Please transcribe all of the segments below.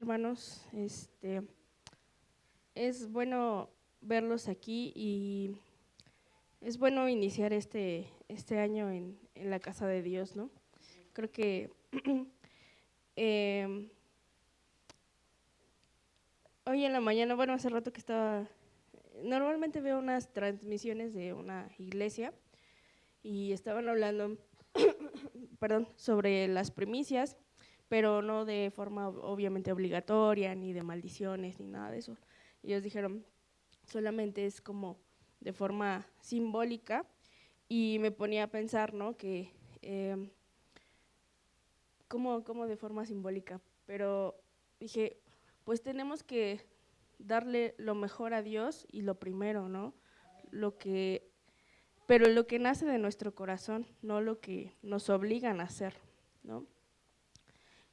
hermanos. Es bueno verlos aquí y es bueno iniciar este año en la casa de Dios, ¿no? Creo que eh, hoy en la mañana, bueno, hace rato que normalmente veo unas transmisiones de una iglesia y estaban hablando, perdón, sobre las primicias, pero no de forma obviamente obligatoria, ni de maldiciones, ni nada de eso. Ellos dijeron, solamente es como de forma simbólica, y me ponía a pensar, ¿no? Que como de forma simbólica, pero dije, pues tenemos que darle lo mejor a Dios y lo primero, ¿no? Pero lo que nace de nuestro corazón, no lo que nos obligan a hacer, ¿no?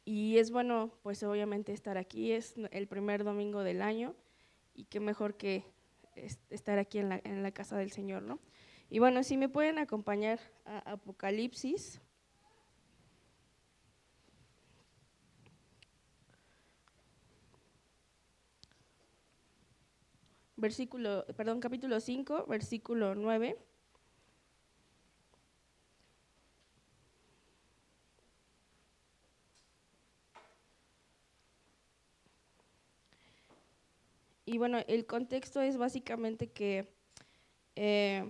Y es bueno, pues obviamente estar aquí, es el primer domingo del año, y qué mejor que estar aquí en la casa del Señor, ¿no? Y bueno, si me pueden acompañar a Apocalipsis, capítulo 5, versículo 9. Y bueno, el contexto es básicamente que eh,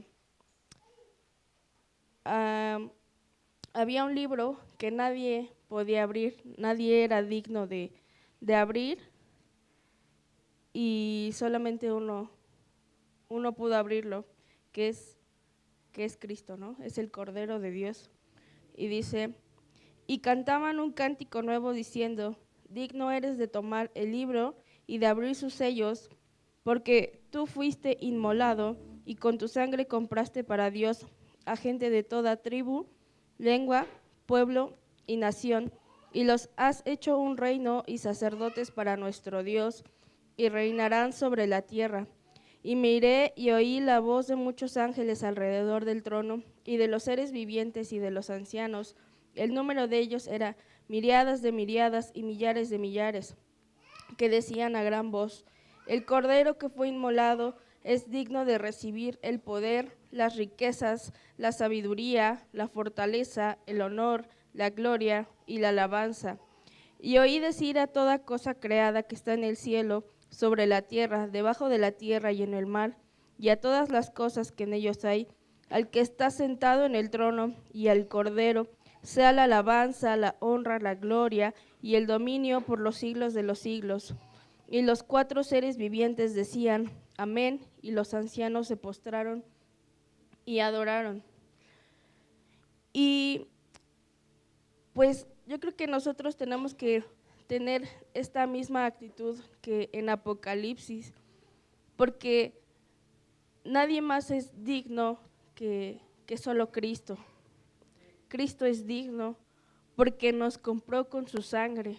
había un libro que nadie podía abrir, nadie era digno de abrir, y solamente uno pudo abrirlo, que es Cristo, ¿no? Es el Cordero de Dios. Y dice, y cantaban un cántico nuevo diciendo, digno eres de tomar el libro y de abrir sus sellos, porque tú fuiste inmolado y con tu sangre compraste para Dios a gente de toda tribu, lengua, pueblo y nación, y los has hecho un reino y sacerdotes para nuestro Dios, y reinarán sobre la tierra. Y miré y oí la voz de muchos ángeles alrededor del trono, y de los seres vivientes y de los ancianos. El número de ellos era miriadas de miriadas y millares de millares, que decían a gran voz, el Cordero que fue inmolado es digno de recibir el poder, las riquezas, la sabiduría, la fortaleza, el honor, la gloria y la alabanza. Y oí decir a toda cosa creada que está en el cielo, sobre la tierra, debajo de la tierra y en el mar, y a todas las cosas que en ellos hay, al que está sentado en el trono y al Cordero, sea la alabanza, la honra, la gloria y el dominio por los siglos de los siglos. Y los cuatro seres vivientes decían, amén, y los ancianos se postraron y adoraron. Y pues yo creo que nosotros tenemos que tener esta misma actitud que en Apocalipsis, porque nadie más es digno que solo Cristo. Cristo es digno porque nos compró con su sangre.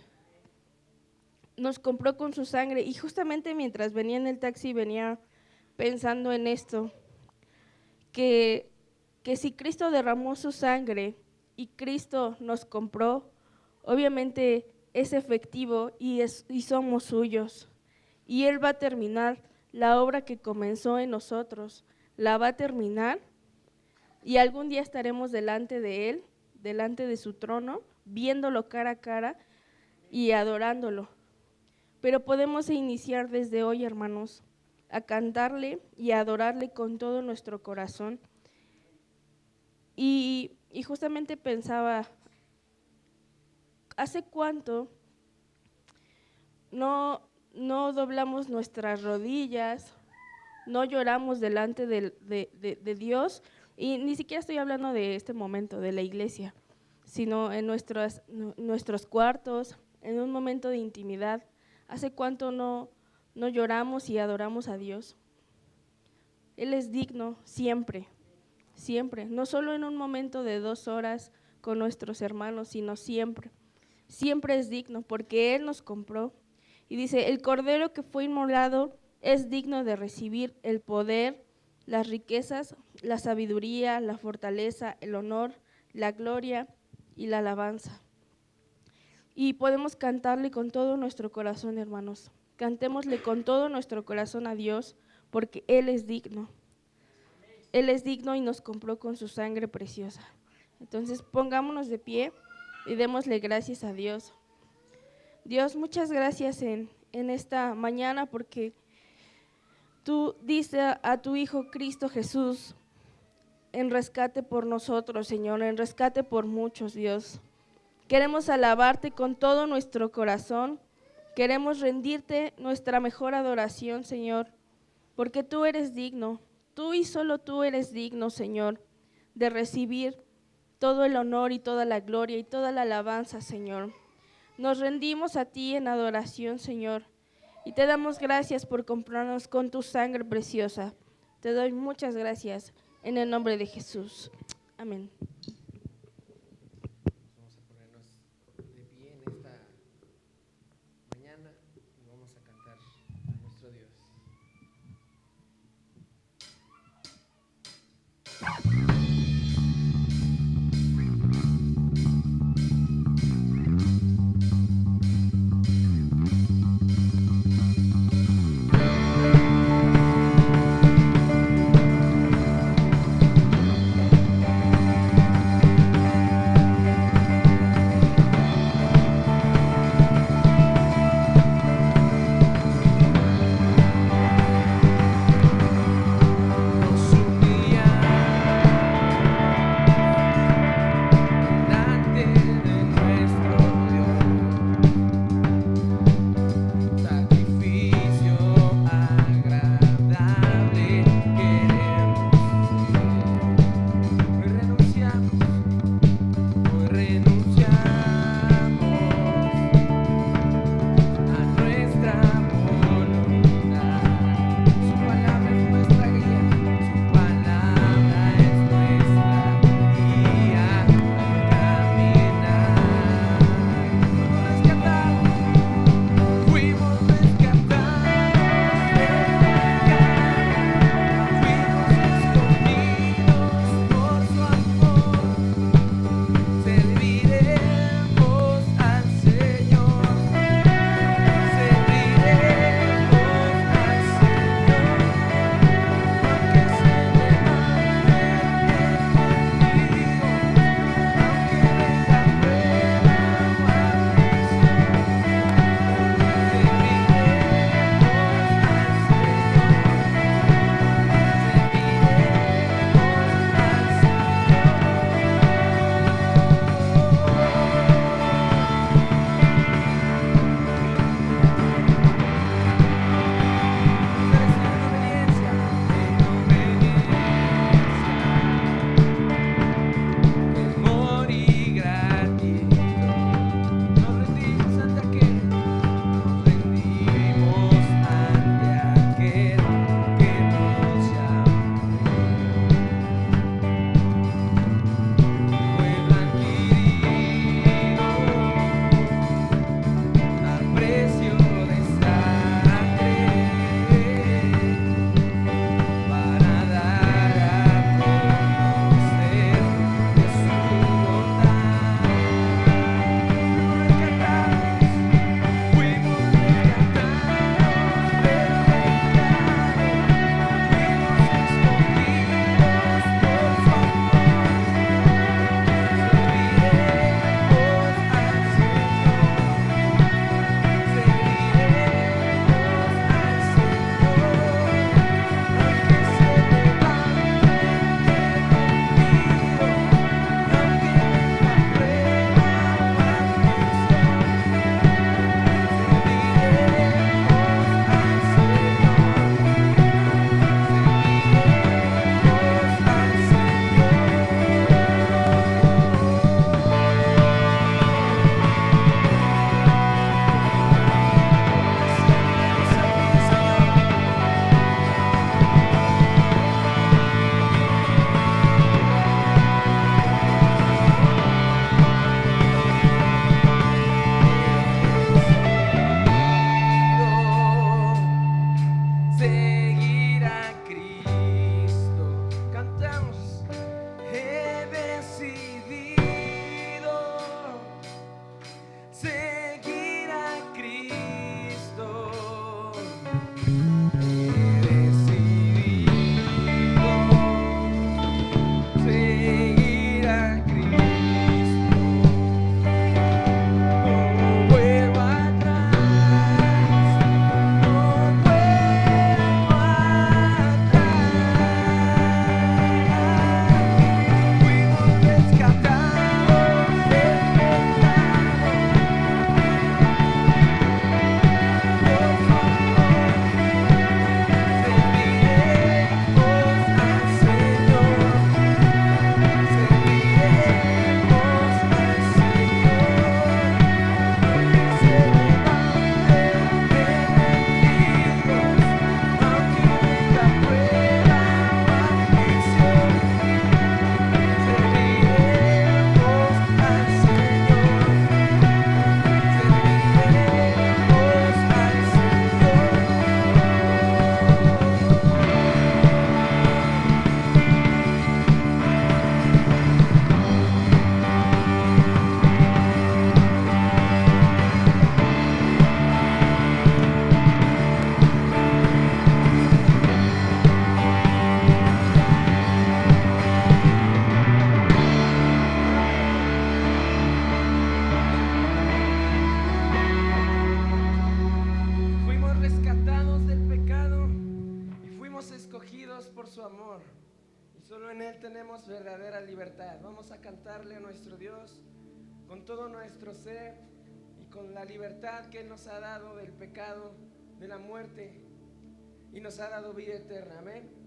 Nos compró con su sangre, y justamente mientras venía en el taxi venía pensando en esto, que si Cristo derramó su sangre y Cristo nos compró, obviamente es efectivo y somos suyos. Y Él va a terminar la obra que comenzó en nosotros, la va a terminar, y algún día estaremos delante de Él, delante de su trono, viéndolo cara a cara y adorándolo. Pero podemos iniciar desde hoy, hermanos, a cantarle y a adorarle con todo nuestro corazón. Y justamente pensaba, ¿hace cuánto no doblamos nuestras rodillas, no lloramos delante de Dios? Y ni siquiera estoy hablando de este momento, de la iglesia, sino en nuestros cuartos, en un momento de intimidad. ¿Hace cuánto no lloramos y adoramos a Dios? Él es digno siempre, siempre, no solo en un momento de 2 horas con nuestros hermanos, sino siempre. Siempre es digno porque Él nos compró. Y dice, el Cordero que fue inmolado es digno de recibir el poder, las riquezas, la sabiduría, la fortaleza, el honor, la gloria y la alabanza. y podemos cantarle con todo nuestro corazón, hermanos. Cantémosle con todo nuestro corazón a Dios, porque Él es digno. Él es digno y nos compró con su sangre preciosa. Entonces pongámonos de pie y démosle gracias a Dios. Dios, muchas gracias en esta mañana, porque tú diste a tu Hijo Cristo Jesús en rescate por nosotros, Señor, en rescate por muchos, Dios. Queremos alabarte con todo nuestro corazón, queremos rendirte nuestra mejor adoración, Señor, porque tú eres digno, tú y solo tú eres digno, Señor, de recibir todo el honor y toda la gloria y toda la alabanza, Señor. Nos rendimos a ti en adoración, Señor, y te damos gracias por comprarnos con tu sangre preciosa. Te doy muchas gracias en el nombre de Jesús. Amén. Vamos a ponernos de pie en esta mañana y vamos a cantar a nuestro Dios. su amor y solo en Él tenemos verdadera libertad. Vamos a cantarle a nuestro Dios con todo nuestro ser y con la libertad que Él nos ha dado del pecado, de la muerte, y nos ha dado vida eterna. Amén.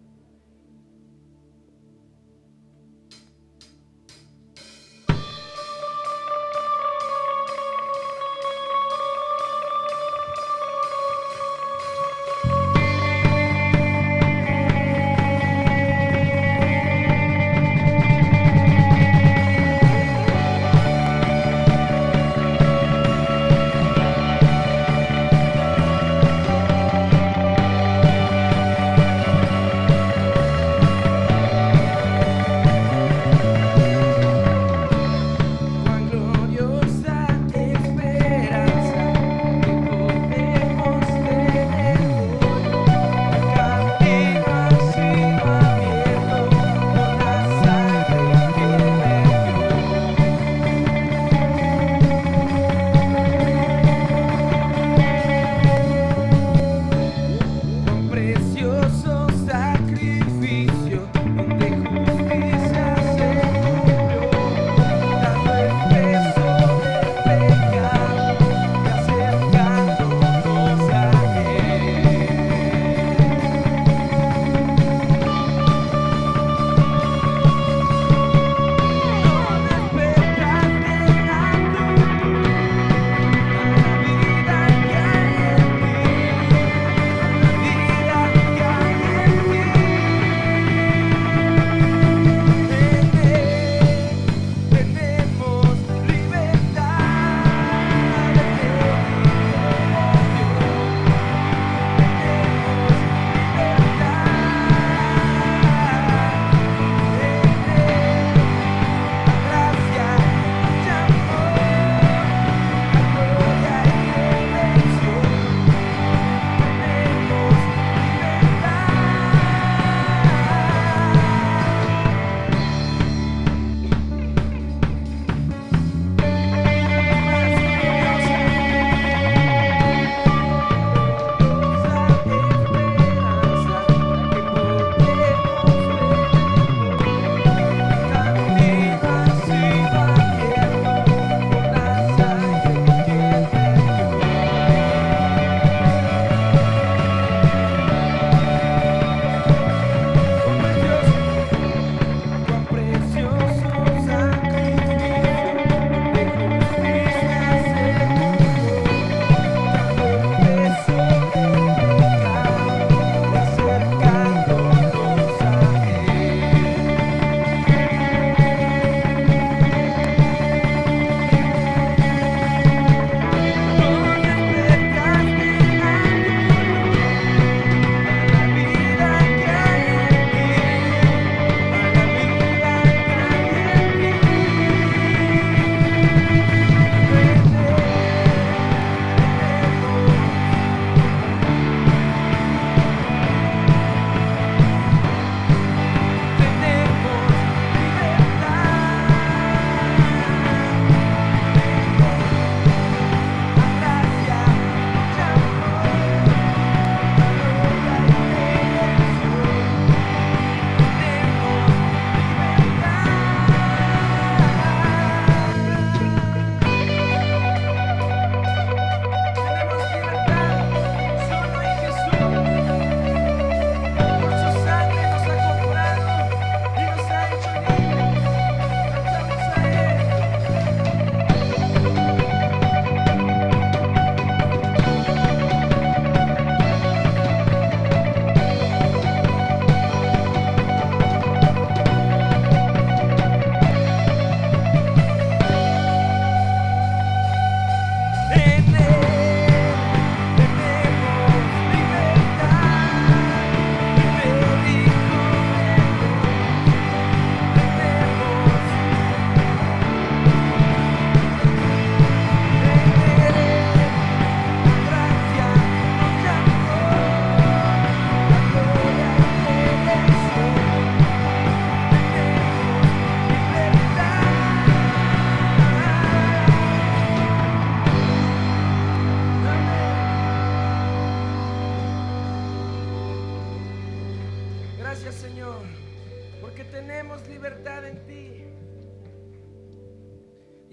tenemos libertad en ti.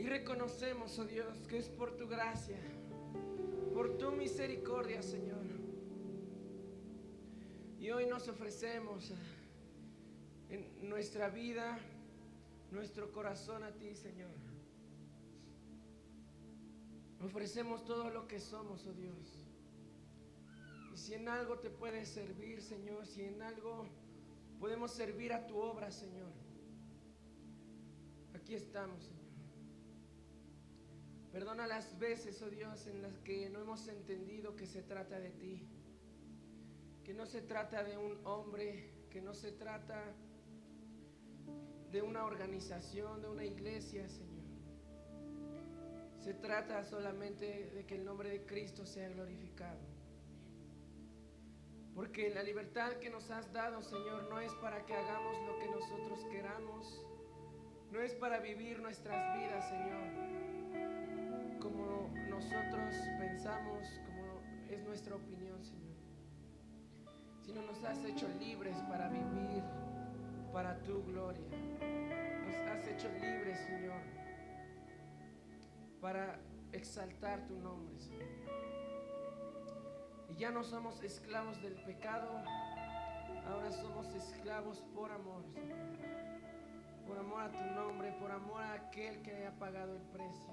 Y reconocemos, oh Dios, que es por tu gracia, por tu misericordia, Señor. Y hoy nos ofrecemos en nuestra vida, nuestro corazón a ti, Señor. Ofrecemos todo lo que somos, oh Dios. Y si en algo te puedes servir, Señor, si en algo podemos servir a tu obra, Señor, aquí estamos, Señor. Perdona las veces, oh Dios, en las que no hemos entendido que se trata de ti, que no se trata de un hombre, que no se trata de una organización, de una iglesia, Señor. Se trata solamente de que el nombre de Cristo sea glorificado. Porque la libertad que nos has dado, Señor, no es para que hagamos lo que nosotros queramos, no es para vivir nuestras vidas, Señor, como nosotros pensamos, como es nuestra opinión, Señor, sino nos has hecho libres para vivir para tu gloria. Nos has hecho libres, Señor, para exaltar tu nombre, Señor. Y ya no somos esclavos del pecado, ahora somos esclavos por amor, Señor. Por amor a tu nombre, por amor a aquel que ha pagado el precio.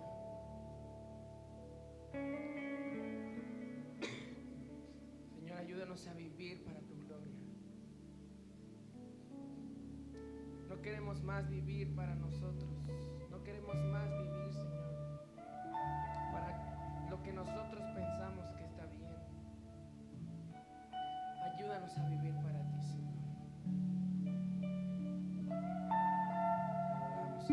Señor, ayúdanos a vivir para tu gloria. No queremos más vivir para nosotros, no queremos más vivir, Señor, para lo que nosotros pensamos que está bien. Ayúdanos a vivir para ti, Señor. Te adoramos.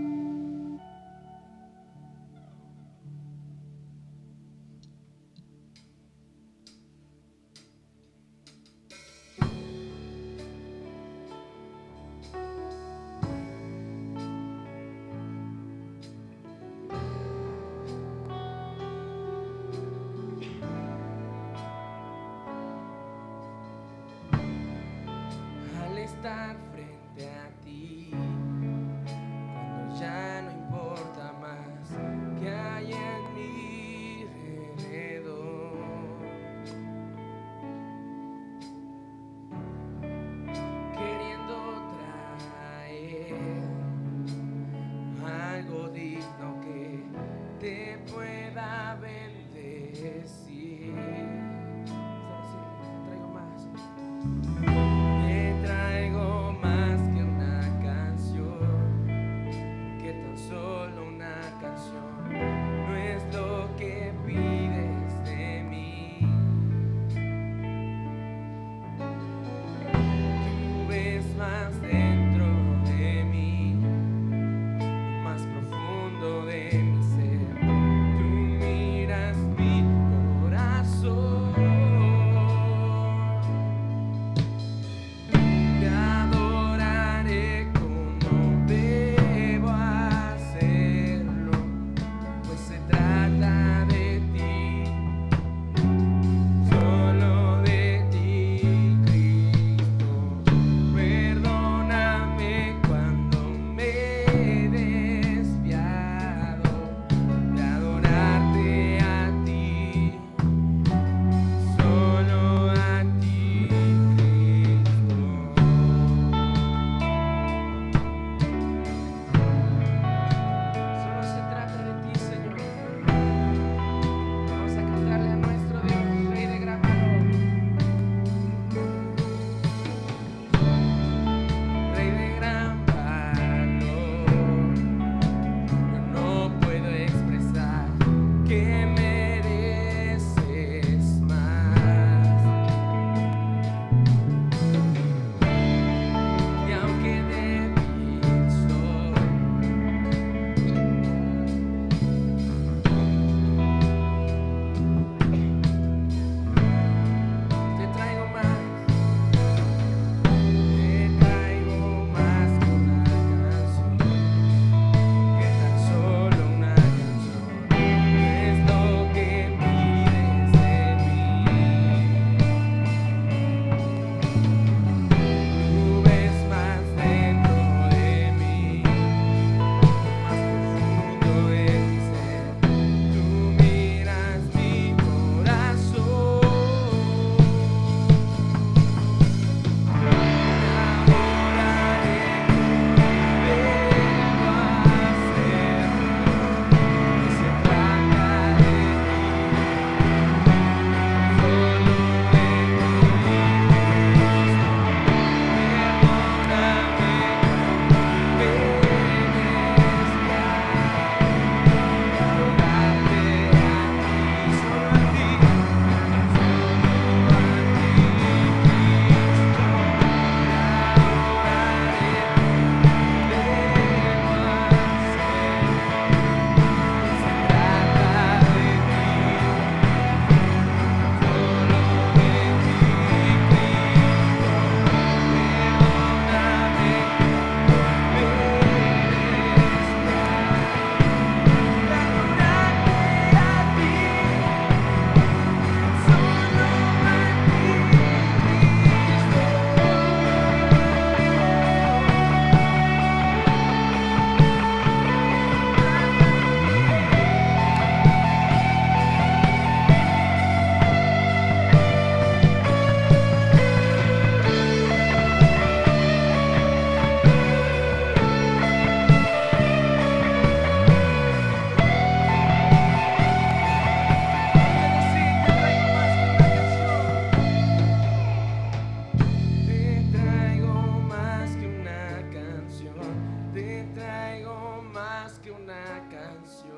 canción.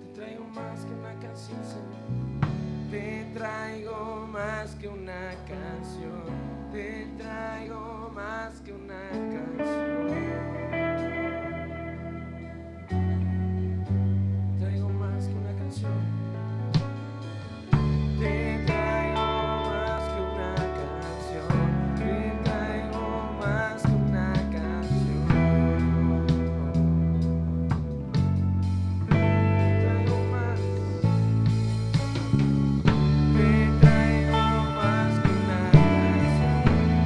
Te traigo más que una canción, Señor. Te traigo más que una canción. Te traigo más que una canción. Traigo más que una canción. Te traigo más que una canción. Te traigo más que una canción. Traigo más. Te traigo más que una canción.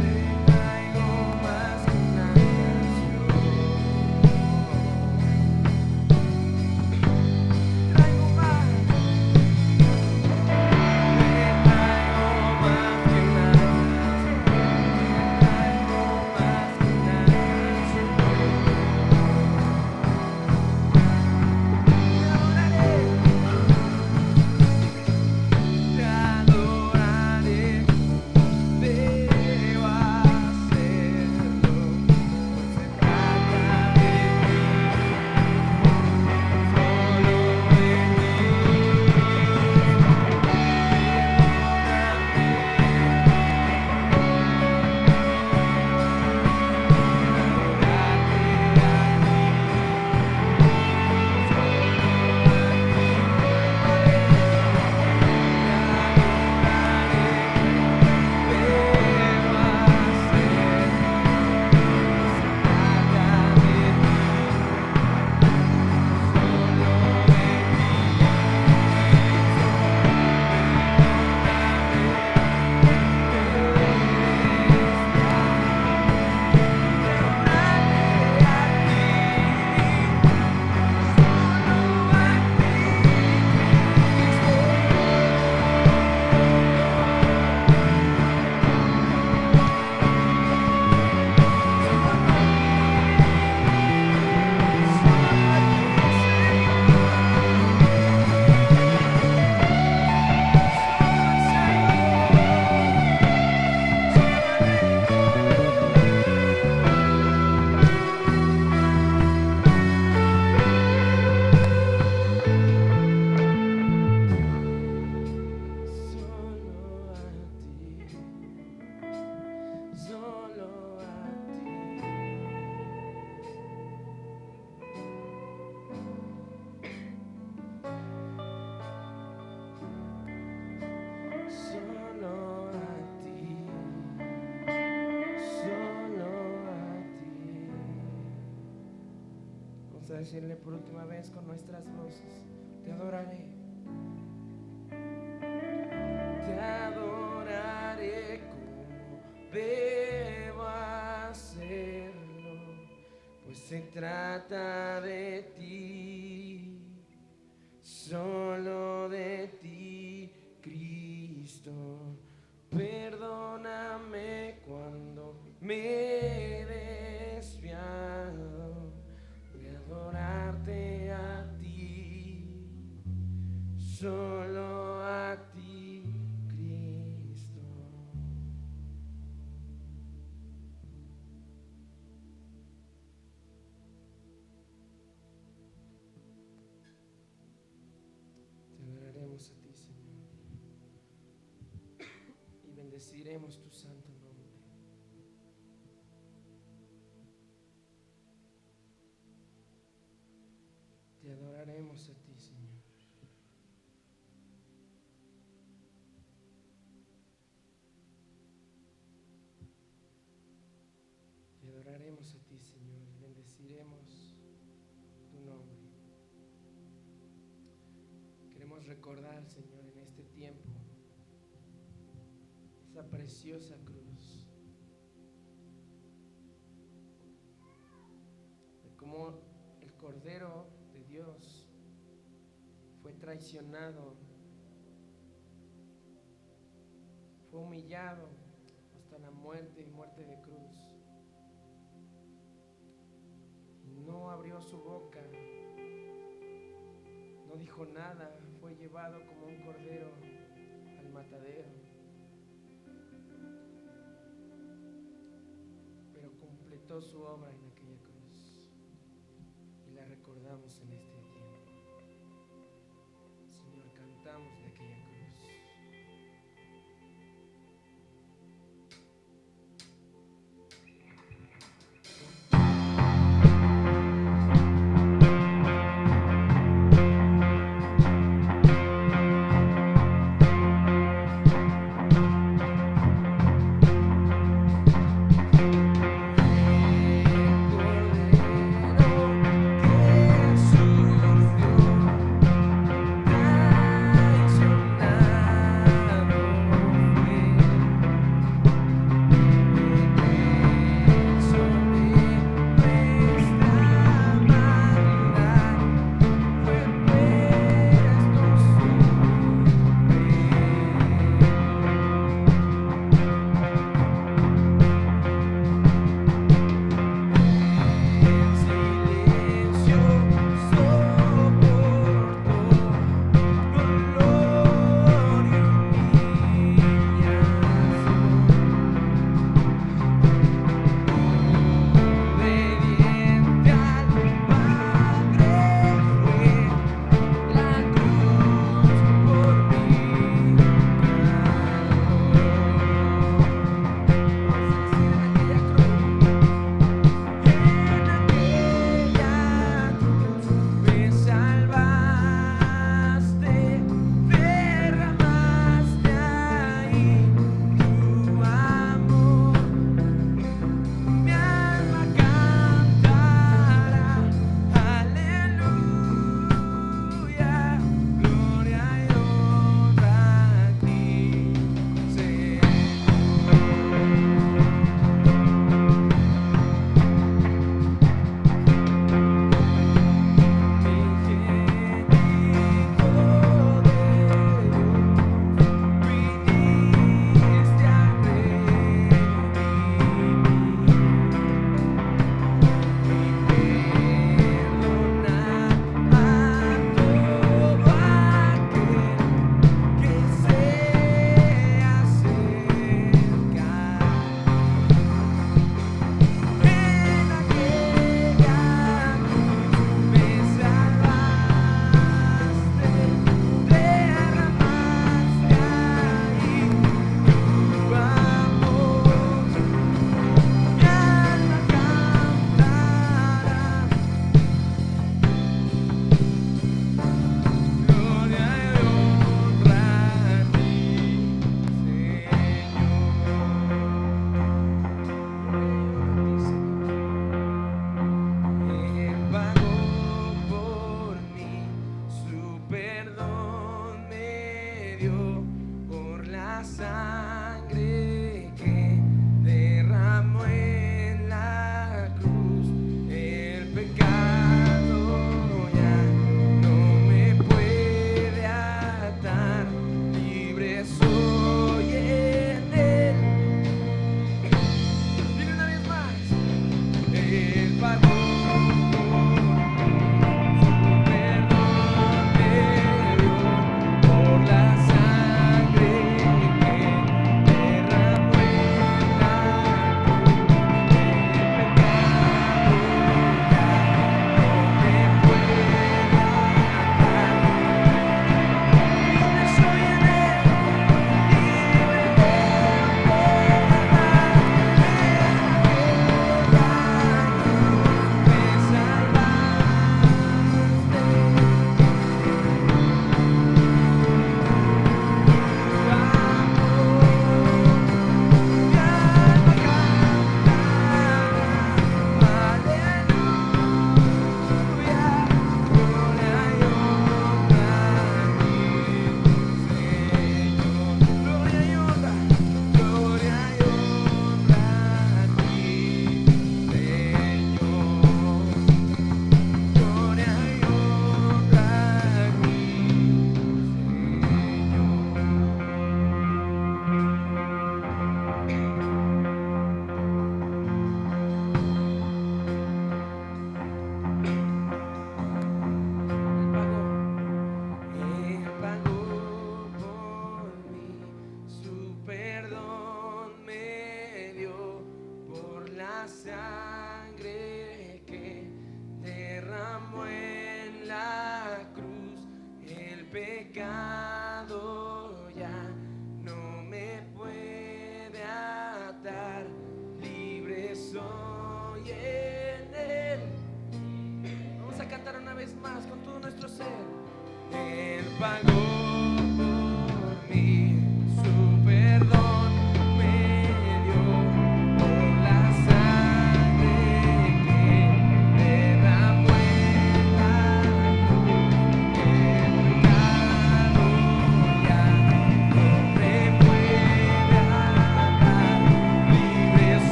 Te traigo más que una canción. Traigo más. Vamos a decirle por última vez con nuestras voces: te adoraré. Te adoraré como debo hacerlo, pues se trata de ti, solo de ti, Cristo. Perdóname cuando me he desviado de adorarte a ti, solo a ti, Cristo. Te adoraremos a ti, Señor, y bendeciremos tu santo nombre. Te adoraremos a ti, Señor. Te adoraremos a ti, Señor, y bendeciremos tu nombre. Queremos recordar, Señor, en este tiempo esa preciosa cruz, de cómo el Cordero de Dios fue traicionado, fue humillado hasta la muerte y muerte de cruz. No abrió su boca, no dijo nada, fue llevado como un cordero al matadero. Pero completó completó su obra en aquella cruz y la recordamos en este tiempo. Señor, cantamos de aquella cruz. Cordero que a su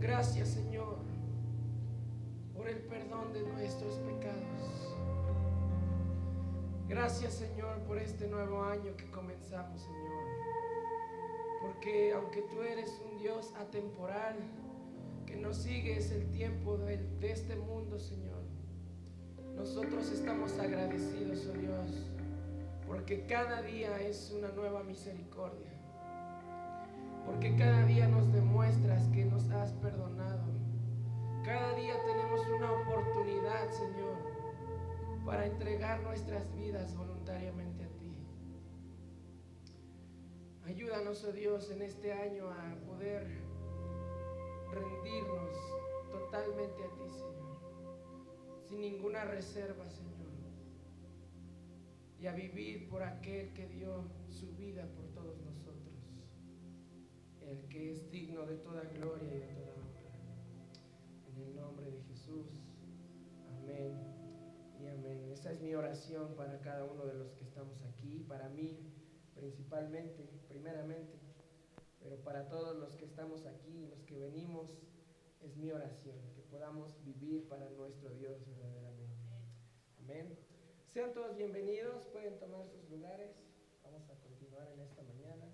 Gracias, Señor, por el perdón de nuestros pecados. Gracias, Señor, por este nuevo año que comenzamos, Señor. Porque aunque tú eres un Dios atemporal, que no sigues el tiempo de este mundo, Señor, nosotros estamos agradecidos, oh Dios, porque cada día es una nueva misericordia. Porque cada día nos demuestras que nos has perdonado. Cada día tenemos una oportunidad, Señor, para entregar nuestras vidas voluntariamente a ti. Ayúdanos, oh Dios, en este año a poder rendirnos totalmente a ti, Señor, sin ninguna reserva, Señor, y a vivir por aquel que dio su vida por todos nosotros, el que es digno de toda gloria y de toda honra. En el nombre de Jesús, amén y amén. Esa es mi oración para cada uno de los que estamos aquí, para mí principalmente, primeramente, pero para todos los que estamos aquí, los que venimos, es mi oración, que podamos vivir para nuestro Dios verdaderamente. Amén. Sean todos bienvenidos, pueden tomar sus lugares. Vamos a continuar en esta mañana.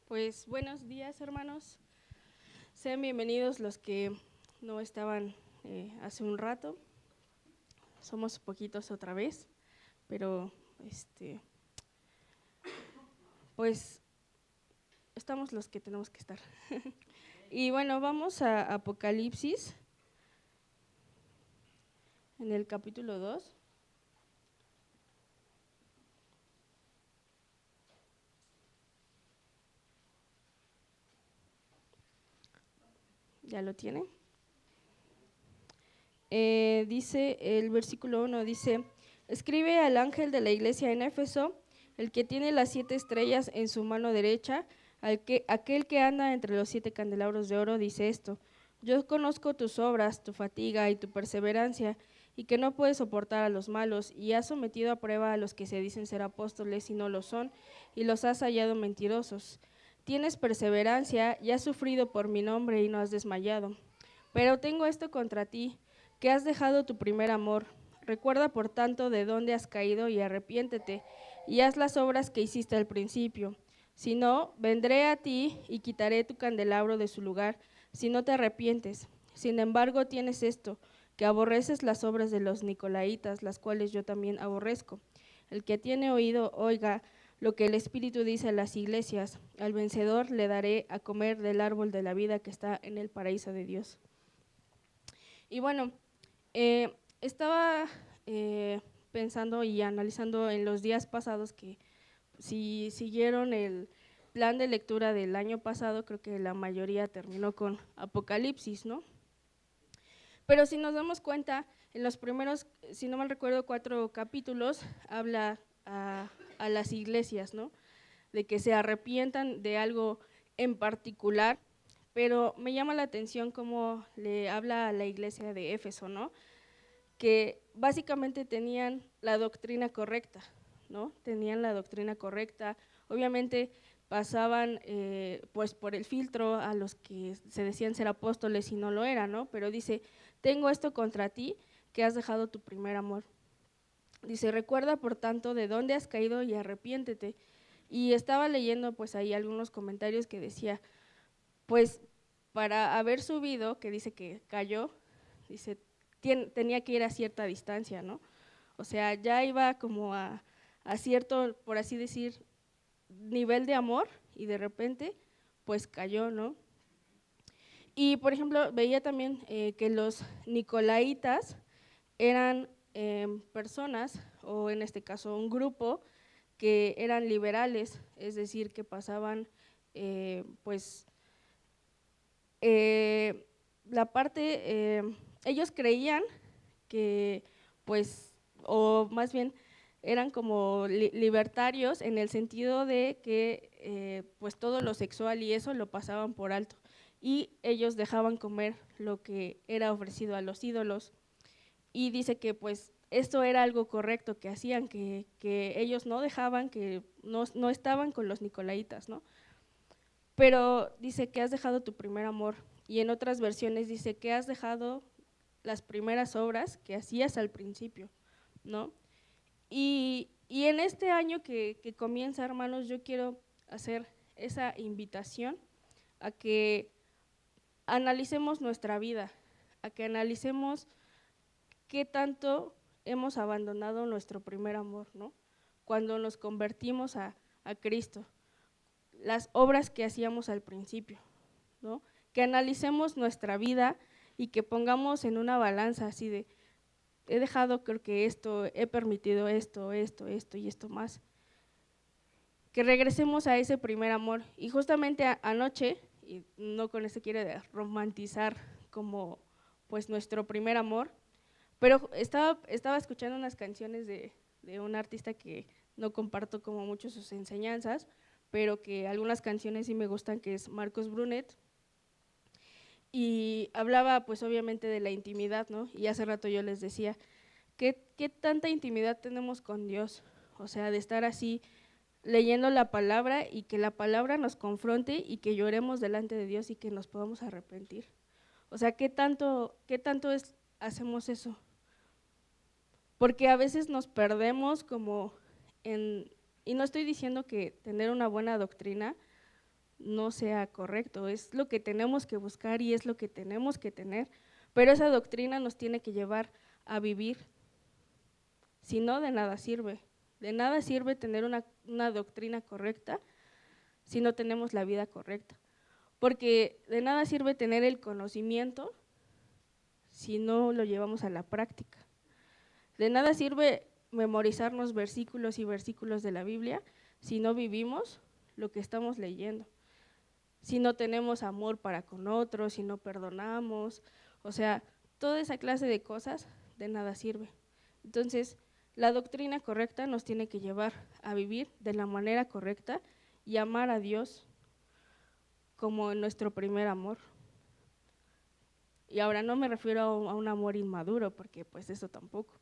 Pues buenos días, hermanos. Sean bienvenidos los que no estaban hace un rato. Somos poquitos otra vez, pero pues estamos los que tenemos que estar. Y bueno, vamos a Apocalipsis, en el capítulo 2. ¿Ya lo tiene? Dice el versículo 1, dice: escribe al ángel de la iglesia en Éfeso, el que tiene las 7 estrellas en su mano derecha, aquel que anda entre los 7 candelabros de oro, dice esto: yo conozco tus obras, tu fatiga y tu perseverancia, y que no puedes soportar a los malos, y has sometido a prueba a los que se dicen ser apóstoles y no lo son, y los has hallado mentirosos. Tienes perseverancia y has sufrido por mi nombre y no has desmayado. Pero tengo esto contra ti, que has dejado tu primer amor. Recuerda, por tanto, de dónde has caído y arrepiéntete, y haz las obras que hiciste al principio. Si no, vendré a ti y quitaré tu candelabro de su lugar, si no te arrepientes. Sin embargo, tienes esto, que aborreces las obras de los nicolaítas, las cuales yo también aborrezco. El que tiene oído, oiga lo que el Espíritu dice a las iglesias. Al vencedor le daré a comer del árbol de la vida que está en el paraíso de Dios. Y bueno, estaba pensando y analizando en los días pasados que si siguieron el plan de lectura del año pasado, creo que la mayoría terminó con Apocalipsis, ¿no? Pero si nos damos cuenta, en los primeros, si no mal recuerdo, 4 capítulos, habla a las iglesias, ¿no? De que se arrepientan de algo en particular, pero me llama la atención cómo le habla a la iglesia de Éfeso, ¿no? Que básicamente tenían la doctrina correcta, ¿no? Tenían la doctrina correcta, obviamente pasaban pues por el filtro a los que se decían ser apóstoles y no lo eran, ¿no? Pero dice, tengo esto contra ti, que has dejado tu primer amor. Dice, recuerda por tanto de dónde has caído y arrepiéntete. Y estaba leyendo pues ahí algunos comentarios que decía, pues para haber subido, que dice que cayó, dice, tenía que ir a cierta distancia, ¿no? O sea, ya iba como a cierto, por así decir, nivel de amor y de repente, pues cayó, ¿no? Y, por ejemplo, veía también que los nicolaitas eran personas, o en este caso un grupo, que eran liberales, es decir, que pasaban, pues, la parte, ellos creían que, pues, o más bien eran como libertarios en el sentido de que pues todo lo sexual y eso lo pasaban por alto y ellos dejaban comer lo que era ofrecido a los ídolos, y dice que pues esto era algo correcto que hacían, que ellos no dejaban, que no estaban con los nicolaitas, ¿no? Pero dice que has dejado tu primer amor, y en otras versiones dice que has dejado las primeras obras que hacías al principio, ¿no? Y en este año que comienza, hermanos, yo quiero hacer esa invitación a que analicemos nuestra vida, a que analicemos qué tanto hemos abandonado nuestro primer amor, ¿no? Cuando nos convertimos a Cristo, las obras que hacíamos al principio, ¿no? Que analicemos nuestra vida y que pongamos en una balanza así de, he dejado, creo que esto, he permitido esto y esto más. Que regresemos a ese primer amor. Y justamente anoche, y no con esto quiero romantizar como pues nuestro primer amor, pero estaba escuchando unas canciones de un artista que no comparto como mucho sus enseñanzas, pero que algunas canciones sí me gustan, que es Marcos Brunet, y hablaba pues obviamente de la intimidad, ¿no? Y hace rato yo les decía, ¿qué tanta intimidad tenemos con Dios? O sea, de estar así leyendo la palabra y que la palabra nos confronte y que lloremos delante de Dios y que nos podamos arrepentir. O sea, ¿qué tanto hacemos eso? Porque a veces nos perdemos como y no estoy diciendo que tener una buena doctrina no sea correcto, es lo que tenemos que buscar y es lo que tenemos que tener, pero esa doctrina nos tiene que llevar a vivir, si no, de nada sirve. De nada sirve tener una doctrina correcta si no tenemos la vida correcta, porque de nada sirve tener el conocimiento si no lo llevamos a la práctica. De nada sirve memorizarnos versículos y versículos de la Biblia si no vivimos lo que estamos leyendo, si no tenemos amor para con otros, si no perdonamos, o sea, toda esa clase de cosas de nada sirve. Entonces, la doctrina correcta nos tiene que llevar a vivir de la manera correcta y amar a Dios como nuestro primer amor. Y ahora no me refiero a un amor inmaduro, porque pues eso tampoco,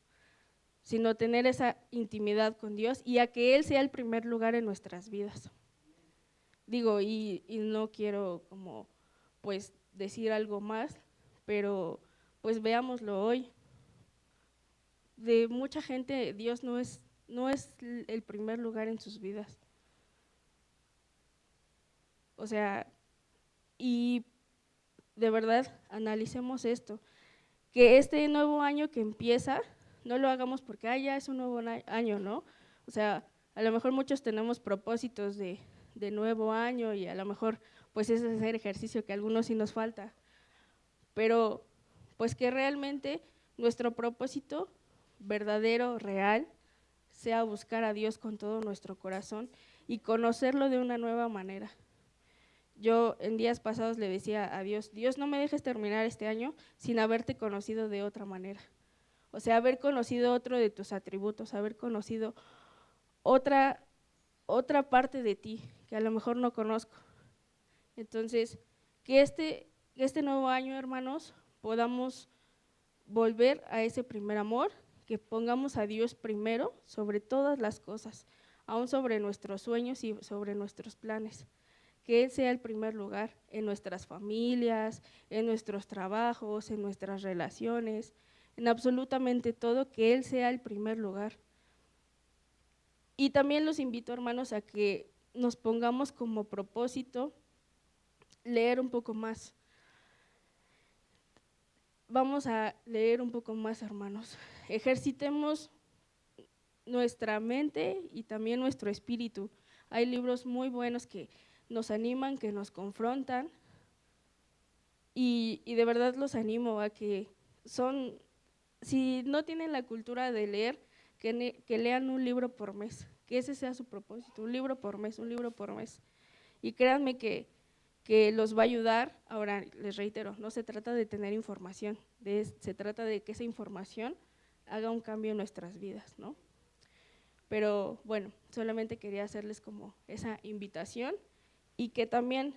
sino tener esa intimidad con Dios y a que Él sea el primer lugar en nuestras vidas. Digo, y no quiero como pues decir algo más, pero pues veámoslo hoy. De mucha gente Dios no es el primer lugar en sus vidas. O sea, y de verdad analicemos esto, que este nuevo año que empieza, no lo hagamos porque ya es un nuevo año, ¿no? O sea, a lo mejor muchos tenemos propósitos de nuevo año y a lo mejor pues es hacer ejercicio que a algunos sí nos falta, pero pues que realmente nuestro propósito verdadero, real, sea buscar a Dios con todo nuestro corazón y conocerlo de una nueva manera. Yo en días pasados le decía a Dios, Dios, no me dejes terminar este año sin haberte conocido de otra manera. O sea, haber conocido otro de tus atributos, haber conocido otra parte de ti que a lo mejor no conozco. Entonces, que este nuevo año, hermanos, podamos volver a ese primer amor, que pongamos a Dios primero sobre todas las cosas, aún sobre nuestros sueños y sobre nuestros planes. Que Él sea el primer lugar en nuestras familias, en nuestros trabajos, en nuestras relaciones, en absolutamente todo, que Él sea el primer lugar. Y también los invito, hermanos, a que nos pongamos como propósito leer un poco más. Vamos a leer un poco más, hermanos. Ejercitemos nuestra mente y también nuestro espíritu. Hay libros muy buenos que nos animan, que nos confrontan, y de verdad los animo a que si no tienen la cultura de leer, que lean un libro por mes, que ese sea su propósito, un libro por mes, un libro por mes. Y créanme que los va a ayudar. Ahora, les reitero, no se trata de tener información, se trata de que esa información haga un cambio en nuestras vidas, ¿no? Pero bueno, solamente quería hacerles como esa invitación y que también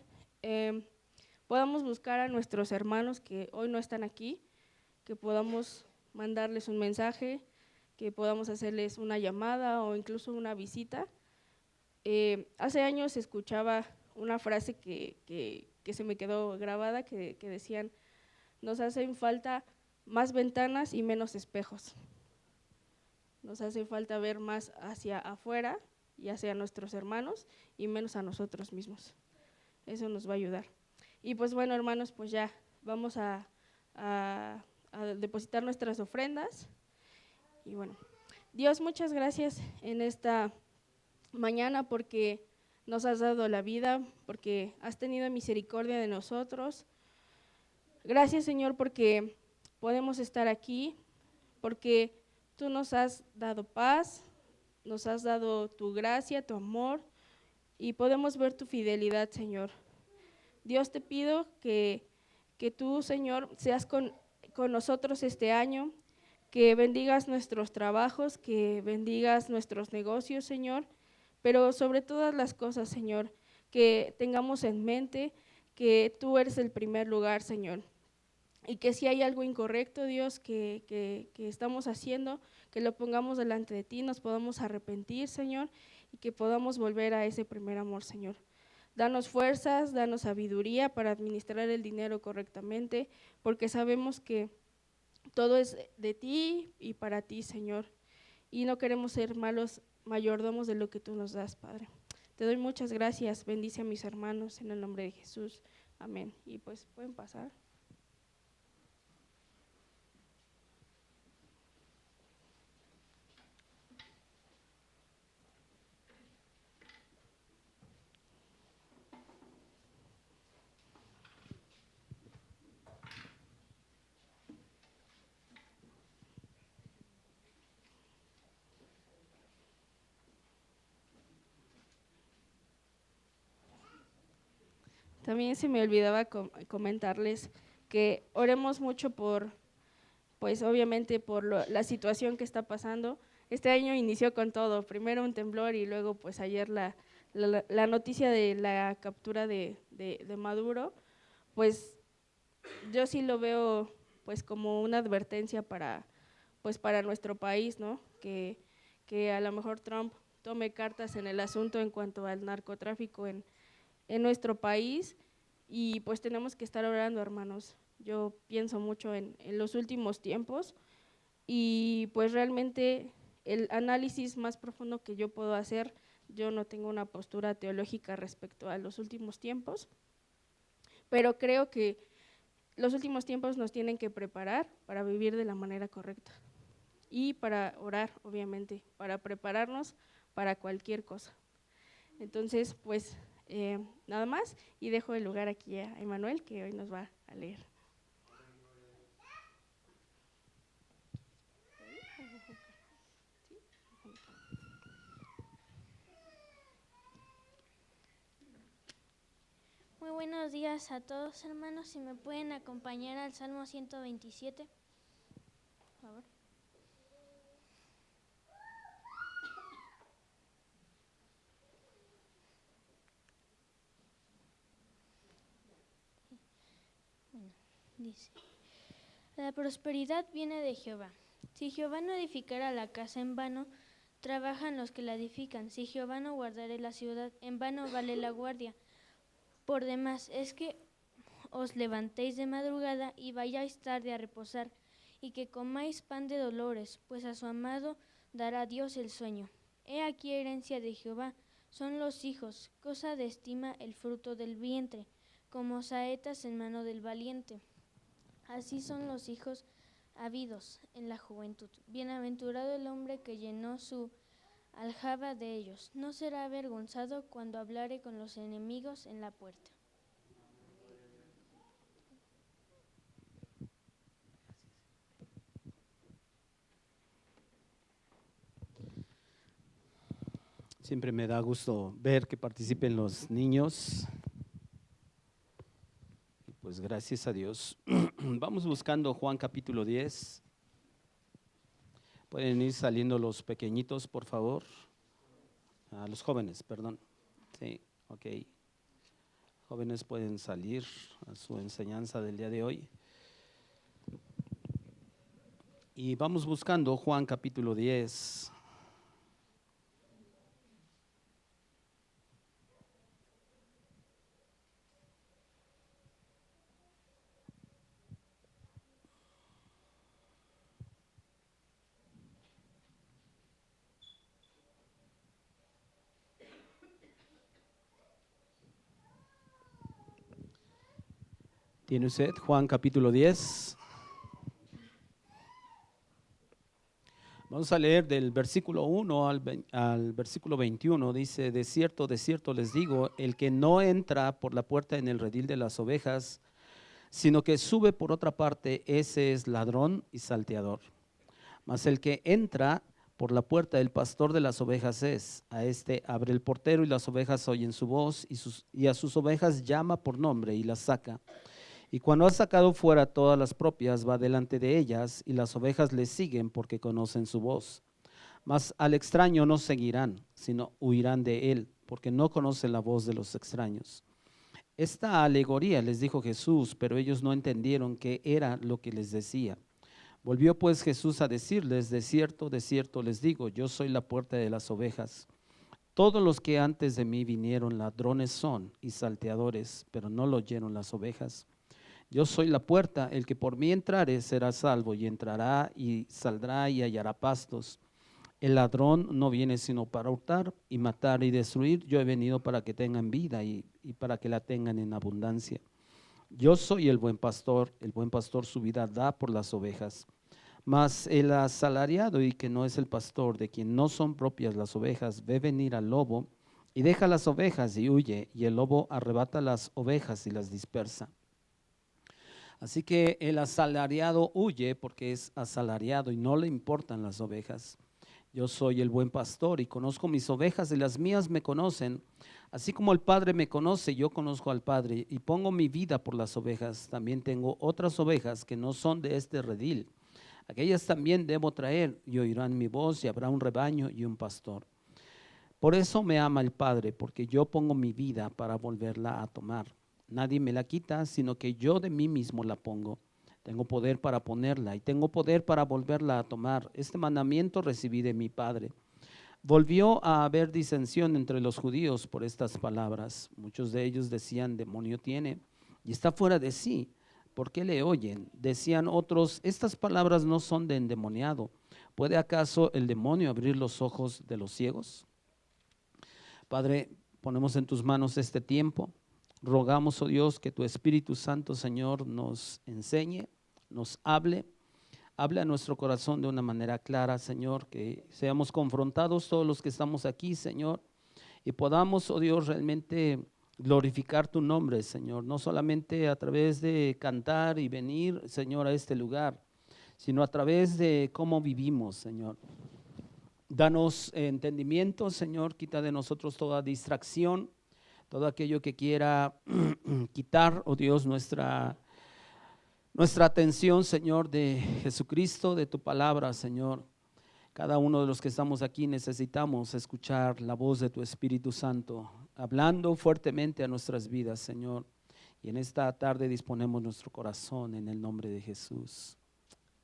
podamos buscar a nuestros hermanos que hoy no están aquí, que podamos mandarles un mensaje, que podamos hacerles una llamada o incluso una visita. Hace años escuchaba una frase que se me quedó grabada, que decían, nos hacen falta más ventanas y menos espejos. Nos hace falta ver más hacia afuera y hacia nuestros hermanos y menos a nosotros mismos. Eso nos va a ayudar. Y pues bueno, hermanos, pues ya vamos a depositar nuestras ofrendas. Y bueno, Dios, muchas gracias en esta mañana porque nos has dado la vida, porque has tenido misericordia de nosotros. Gracias, Señor, porque podemos estar aquí, porque tú nos has dado paz, nos has dado tu gracia, tu amor, y podemos ver tu fidelidad, Señor. Dios, te pido que tú, Señor, seas con nosotros este año, que bendigas nuestros trabajos, que bendigas nuestros negocios, Señor, pero sobre todas las cosas, Señor, que tengamos en mente que tú eres el primer lugar, Señor. Y que si hay algo incorrecto, Dios, que estamos haciendo, que lo pongamos delante de ti, nos podamos arrepentir, Señor, y que podamos volver a ese primer amor, Señor. Danos fuerzas, danos sabiduría para administrar el dinero correctamente, porque sabemos que todo es de ti y para ti, Señor. Y no queremos ser malos mayordomos de lo que tú nos das, Padre. Te doy muchas gracias, bendice a mis hermanos en el nombre de Jesús. Amén. Y pues pueden pasar. También se me olvidaba comentarles que oremos mucho pues obviamente por la situación que está pasando. Este año inició con todo, primero un temblor y luego pues ayer la noticia de la captura de Maduro. Pues yo sí lo veo pues como una advertencia para nuestro país, ¿no? Que a lo mejor Trump tome cartas en el asunto en cuanto al narcotráfico en nuestro país, y pues tenemos que estar orando, hermanos. Yo pienso mucho en los últimos tiempos, y pues realmente el análisis más profundo que yo puedo hacer, yo no tengo una postura teológica respecto a los últimos tiempos, pero creo que los últimos tiempos nos tienen que preparar para vivir de la manera correcta y para orar, obviamente, para prepararnos para cualquier cosa. Entonces, pues nada más, y dejo el lugar aquí a Emanuel, que hoy nos va a leer. Muy buenos días a todos, hermanos. Si me pueden acompañar al Salmo 127. A ver. Bueno, dice: la prosperidad viene de Jehová. Si Jehová no edificara la casa, en vano trabajan los que la edifican. Si Jehová no guardare la ciudad, en vano vale la guardia. Por demás es que os levantéis de madrugada y vayáis tarde a reposar, y que comáis pan de dolores, pues a su amado dará Dios el sueño. He aquí herencia de Jehová son los hijos, cosa de estima el fruto del vientre, como saetas en mano del valiente. Así son los hijos habidos en la juventud. Bienaventurado el hombre que llenó su aljaba de ellos. No será avergonzado cuando hablare con los enemigos en la puerta. Siempre me da gusto ver que participen los niños. Y pues gracias a Dios. Vamos buscando Juan capítulo 10. Pueden ir saliendo los pequeñitos, por favor. Los jóvenes, perdón. Sí, ok. Jóvenes pueden salir a su enseñanza del día de hoy. Y vamos buscando Juan capítulo 10. ¿Tiene usted Juan capítulo 10? Vamos a leer del versículo 1 al versículo 21. Dice: de cierto les digo, el que no entra por la puerta en el redil de las ovejas, sino que sube por otra parte, ese es ladrón y salteador. Mas el que entra por la puerta del pastor de las ovejas es, a este abre el portero y las ovejas oyen su voz, y a sus ovejas llama por nombre y las saca. Y cuando ha sacado fuera todas las propias, va delante de ellas, y las ovejas le siguen porque conocen su voz. Mas al extraño no seguirán, sino huirán de él, porque no conocen la voz de los extraños. Esta alegoría les dijo Jesús, pero ellos no entendieron qué era lo que les decía. Volvió pues Jesús a decirles: de cierto les digo, yo soy la puerta de las ovejas. Todos los que antes de mí vinieron ladrones son y salteadores, pero no lo oyeron las ovejas. Yo soy la puerta, el que por mí entrare será salvo, y entrará y saldrá y hallará pastos. El ladrón no viene sino para hurtar y matar y destruir. Yo he venido para que tengan vida y para que la tengan en abundancia. Yo soy el buen pastor su vida da por las ovejas. Mas el asalariado y que no es el pastor, de quien no son propias las ovejas, ve venir al lobo y deja las ovejas y huye, y el lobo arrebata las ovejas y las dispersa. Así que el asalariado huye porque es asalariado y no le importan las ovejas. Yo soy el buen pastor y conozco mis ovejas y las mías me conocen. Así como el Padre me conoce, yo conozco al Padre y pongo mi vida por las ovejas. También tengo otras ovejas que no son de este redil. Aquellas también debo traer y oirán mi voz, y habrá un rebaño y un pastor. Por eso me ama el Padre, porque yo pongo mi vida para volverla a tomar. Nadie me la quita, sino que yo de mí mismo la pongo. Tengo poder para ponerla y tengo poder para volverla a tomar. Este mandamiento recibí de mi Padre. Volvió a haber disensión entre los judíos por estas palabras. Muchos de ellos decían, demonio tiene y está fuera de sí. ¿Por qué le oyen? Decían otros, estas palabras no son de endemoniado. ¿Puede acaso el demonio abrir los ojos de los ciegos? Padre, ponemos en tus manos este tiempo. Rogamos, oh Dios, que tu Espíritu Santo, Señor, nos enseñe, nos hable a nuestro corazón de una manera clara, Señor, que seamos confrontados todos los que estamos aquí, Señor, y podamos, oh Dios, realmente glorificar tu nombre, Señor, no solamente a través de cantar y venir, Señor, a este lugar, sino a través de cómo vivimos, Señor. Danos entendimiento, Señor, quita de nosotros toda distracción, todo aquello que quiera quitar, oh Dios, nuestra atención, Señor, de Jesucristo, de tu palabra, Señor. Cada uno de los que estamos aquí necesitamos escuchar la voz de tu Espíritu Santo, hablando fuertemente a nuestras vidas, Señor. Y en esta tarde disponemos nuestro corazón en el nombre de Jesús.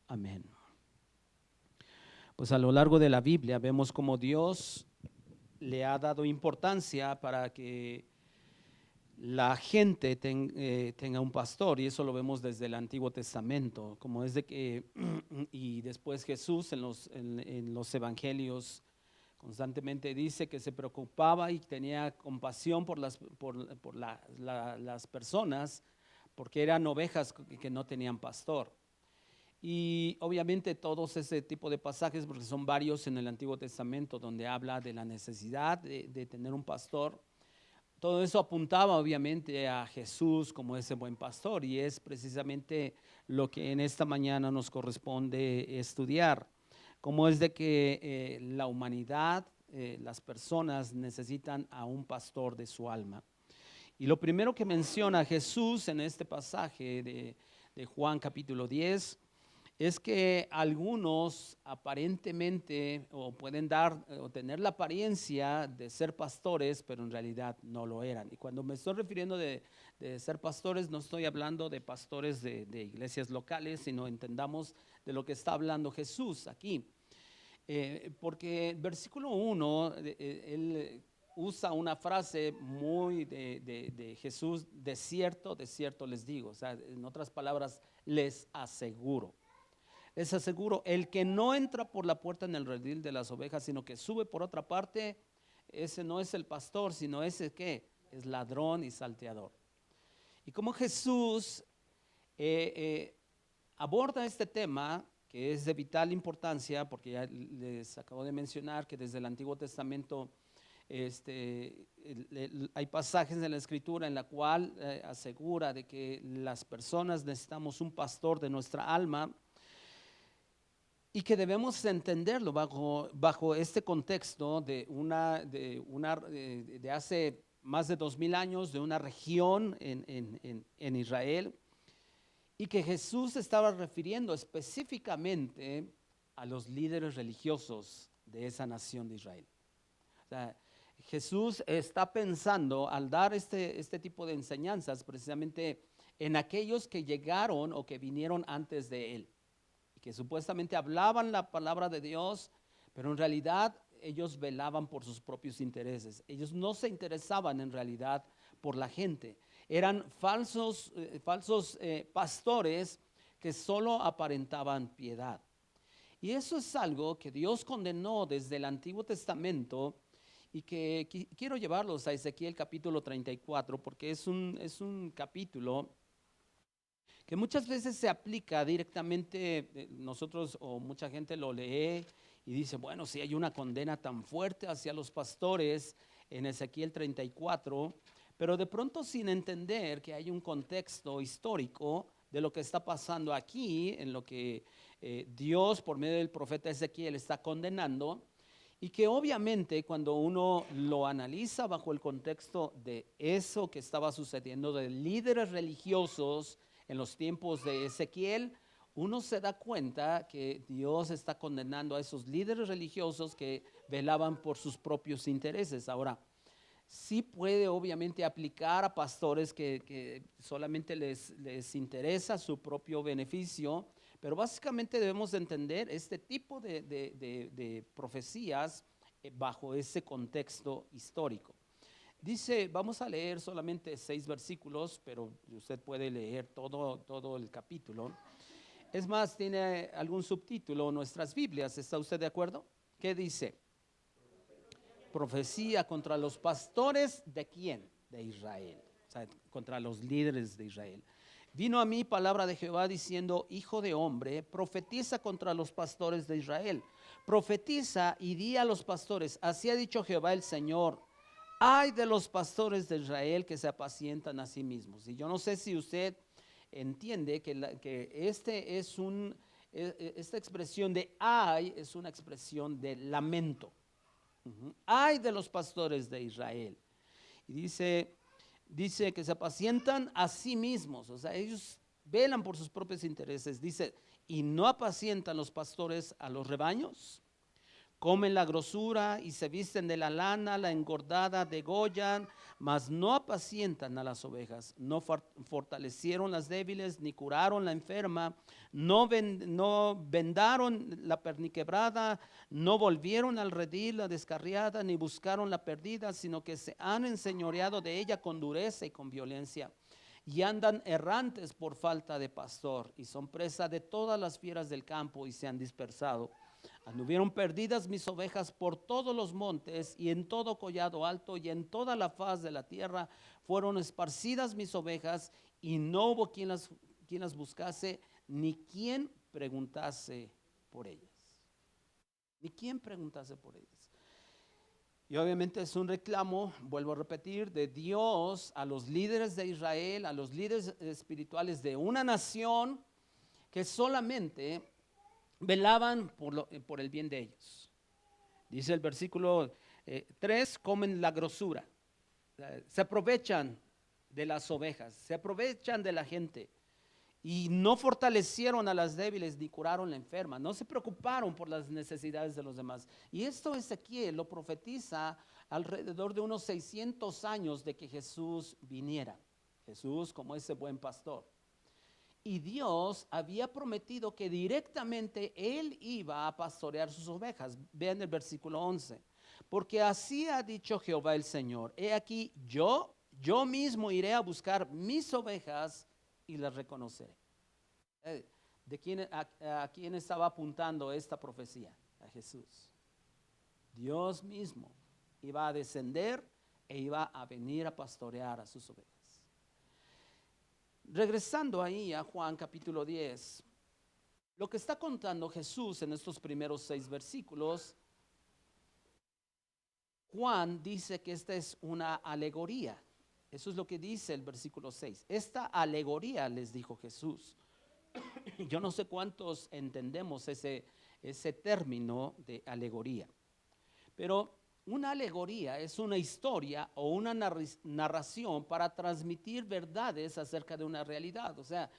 Amén. Pues a lo largo de la Biblia vemos cómo Dios le ha dado importancia para que la gente tenga un pastor, y eso lo vemos desde el Antiguo Testamento, como es de que, y después Jesús en los evangelios constantemente dice que se preocupaba y tenía compasión por las personas, porque eran ovejas que no tenían pastor. Y obviamente todos ese tipo de pasajes, porque son varios en el Antiguo Testamento, donde habla de la necesidad de tener un pastor. Todo eso apuntaba obviamente a Jesús como ese buen pastor, y es precisamente lo que en esta mañana nos corresponde estudiar. Cómo es de que la humanidad, las personas necesitan a un pastor de su alma. Y lo primero que menciona Jesús en este pasaje de Juan capítulo 10 es que algunos aparentemente o pueden dar o tener la apariencia de ser pastores, pero en realidad no lo eran. Y cuando me estoy refiriendo de ser pastores, no estoy hablando de pastores de iglesias locales, sino entendamos de lo que está hablando Jesús aquí. Porque el versículo 1, él usa una frase muy de Jesús, de cierto les digo. O sea, en otras palabras, les aseguro. Les aseguro, el que no entra por la puerta en el redil de las ovejas, sino que sube por otra parte, ese no es el pastor, sino ese que es ladrón y salteador. Y como Jesús aborda este tema, que es de vital importancia, porque ya les acabo de mencionar que desde el Antiguo Testamento hay pasajes en la Escritura en la cual asegura de que las personas necesitamos un pastor de nuestra alma, y que debemos entenderlo bajo este contexto de hace más de 2000 años, de una región en Israel, y que Jesús estaba refiriendo específicamente a los líderes religiosos de esa nación de Israel. O sea, Jesús está pensando al dar este tipo de enseñanzas precisamente en aquellos que llegaron o que vinieron antes de él, que supuestamente hablaban la palabra de Dios, pero en realidad ellos velaban por sus propios intereses. Ellos no se interesaban en realidad por la gente. Eran falsos pastores que solo aparentaban piedad. Y eso es algo que Dios condenó desde el Antiguo Testamento, y que quiero llevarlos a Ezequiel capítulo 34, porque es un capítulo que muchas veces se aplica directamente. Nosotros o mucha gente lo lee y dice, bueno, si hay una condena tan fuerte hacia los pastores en Ezequiel 34, pero de pronto sin entender que hay un contexto histórico de lo que está pasando aquí, en lo que Dios por medio del profeta Ezequiel está condenando, y que obviamente cuando uno lo analiza bajo el contexto de eso que estaba sucediendo, de líderes religiosos en los tiempos de Ezequiel, uno se da cuenta que Dios está condenando a esos líderes religiosos que velaban por sus propios intereses. Ahora, sí puede obviamente aplicar a pastores que solamente les interesa su propio beneficio, pero básicamente debemos de entender este tipo de profecías bajo ese contexto histórico. Dice, vamos a leer solamente 6 versículos, pero usted puede leer todo el capítulo. Es más, tiene algún subtítulo en nuestras Biblias, ¿está usted de acuerdo? ¿Qué dice? Profecía contra los pastores ¿de quién? De Israel, o sea, contra los líderes de Israel. Vino a mí palabra de Jehová diciendo, hijo de hombre, profetiza contra los pastores de Israel. Profetiza y di a los pastores, así ha dicho Jehová el Señor. Ay de los pastores de Israel que se apacientan a sí mismos. Y yo no sé si usted entiende que esta expresión de ay es una expresión de lamento. Ay de los pastores de Israel. Y dice que se apacientan a sí mismos, o sea, ellos velan por sus propios intereses. Dice, y no apacientan los pastores a los rebaños. Comen la grosura y se visten de la lana, la engordada degollan, mas no apacientan a las ovejas. No fortalecieron las débiles, ni curaron la enferma, no vendaron la perniquebrada, no volvieron al redil la descarriada, ni buscaron la perdida, sino que se han enseñoreado de ella con dureza y con violencia. Y andan errantes por falta de pastor, y son presa de todas las fieras del campo, y se han dispersado. Anduvieron perdidas mis ovejas por todos los montes y en todo collado alto y en toda la faz de la tierra fueron esparcidas mis ovejas, y no hubo quien las buscase, ni quien preguntase por ellas. Ni quien preguntase por ellas. Y obviamente es un reclamo, vuelvo a repetir, de Dios a los líderes de Israel, a los líderes espirituales de una nación que solamente velaban por el bien de ellos. Dice el versículo 3, comen la grosura, se aprovechan de las ovejas, se aprovechan de la gente, y no fortalecieron a las débiles ni curaron la enferma, no se preocuparon por las necesidades de los demás. Y esto Ezequiel lo profetiza alrededor de unos 600 años de que Jesús viniera, Jesús como ese buen pastor. Y Dios había prometido que directamente Él iba a pastorear sus ovejas. Vean el versículo 11. Porque así ha dicho Jehová el Señor. He aquí, yo mismo iré a buscar mis ovejas y las reconoceré. ¿A quién estaba apuntando esta profecía? A Jesús. Dios mismo iba a descender e iba a venir a pastorear a sus ovejas. Regresando ahí a Juan capítulo 10, lo que está contando Jesús en estos primeros 6 versículos, Juan dice que esta es una alegoría. Eso es lo que dice el versículo 6. Esta alegoría les dijo Jesús. Yo no sé cuántos entendemos ese término de alegoría, pero una alegoría es una historia o una narración para transmitir verdades acerca de una realidad. O sea,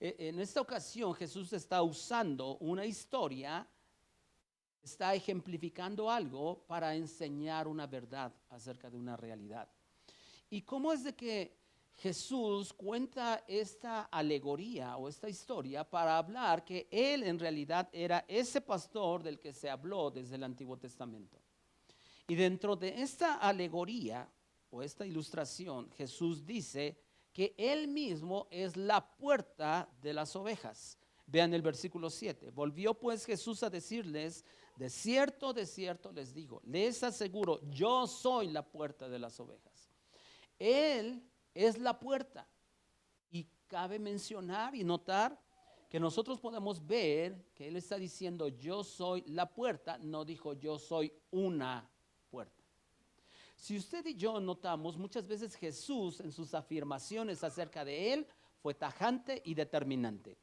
en esta ocasión Jesús está usando una historia, está ejemplificando algo para enseñar una verdad acerca de una realidad. ¿Y cómo es de que Jesús cuenta esta alegoría o esta historia para hablar que Él en realidad era ese pastor del que se habló desde el Antiguo Testamento? Y dentro de esta alegoría o esta ilustración, Jesús dice que Él mismo es la puerta de las ovejas. Vean el versículo 7. Volvió pues Jesús a decirles, de cierto les digo, les aseguro, yo soy la puerta de las ovejas. Él es la puerta. Y cabe mencionar y notar que nosotros podemos ver que Él está diciendo, yo soy la puerta, no dijo yo soy una puerta. Si usted y yo notamos, muchas veces Jesús en sus afirmaciones acerca de Él fue tajante y determinante.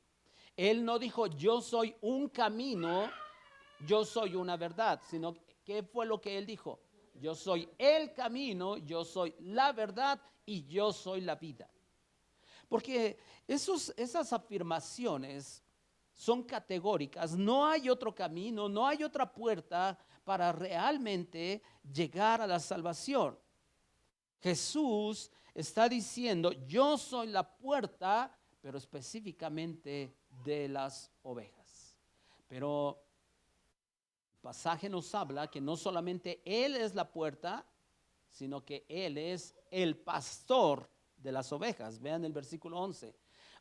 Él no dijo yo soy un camino, yo soy una verdad, sino ¿qué fue lo que Él dijo? Yo soy el camino, yo soy la verdad y yo soy la vida. Porque esas afirmaciones son categóricas, no hay otro camino, no hay otra puerta para realmente llegar a la salvación. Jesús está diciendo, yo soy la puerta, pero específicamente de las ovejas. Pero el pasaje nos habla que no solamente Él es la puerta, sino que Él es el pastor de las ovejas. Vean el versículo 11.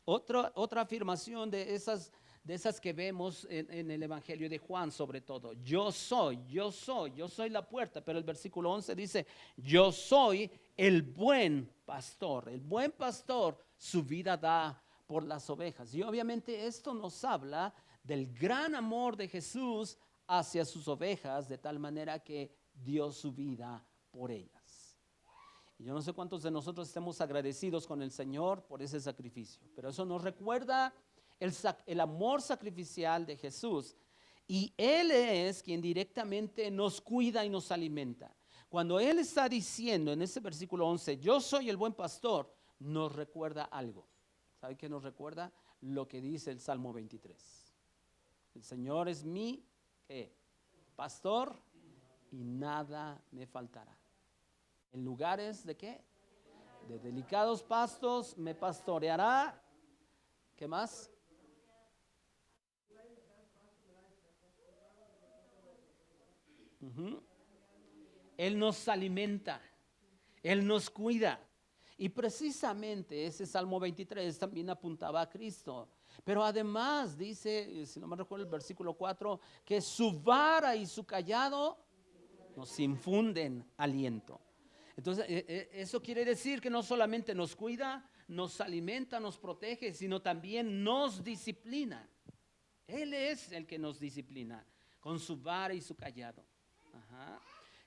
Otra afirmación de esas que vemos en el Evangelio de Juan sobre todo. Yo soy la puerta, pero el versículo 11 dice, yo soy el buen pastor. El buen pastor su vida da por las ovejas. Y obviamente esto nos habla del gran amor de Jesús hacia sus ovejas, de tal manera que dio su vida por ellas. Y yo no sé cuántos de nosotros estemos agradecidos con el Señor por ese sacrificio, pero eso nos recuerda el amor sacrificial de Jesús. Y Él es quien directamente nos cuida y nos alimenta. Cuando Él está diciendo en ese versículo 11, yo soy el buen pastor, nos recuerda algo. ¿Sabe qué nos recuerda? Lo que dice el Salmo 23. El Señor es mi pastor y nada me faltará. ¿En lugares de qué? De delicados pastos me pastoreará. ¿Qué más? Él nos alimenta, Él nos cuida. Y precisamente ese Salmo 23 también apuntaba a Cristo. Pero además dice, si no me recuerdo el versículo 4, que su vara y su cayado nos infunden aliento. Entonces, eso quiere decir que no solamente nos cuida, nos alimenta, nos protege, sino también nos disciplina. Él es el que nos disciplina con su vara y su cayado. Ajá.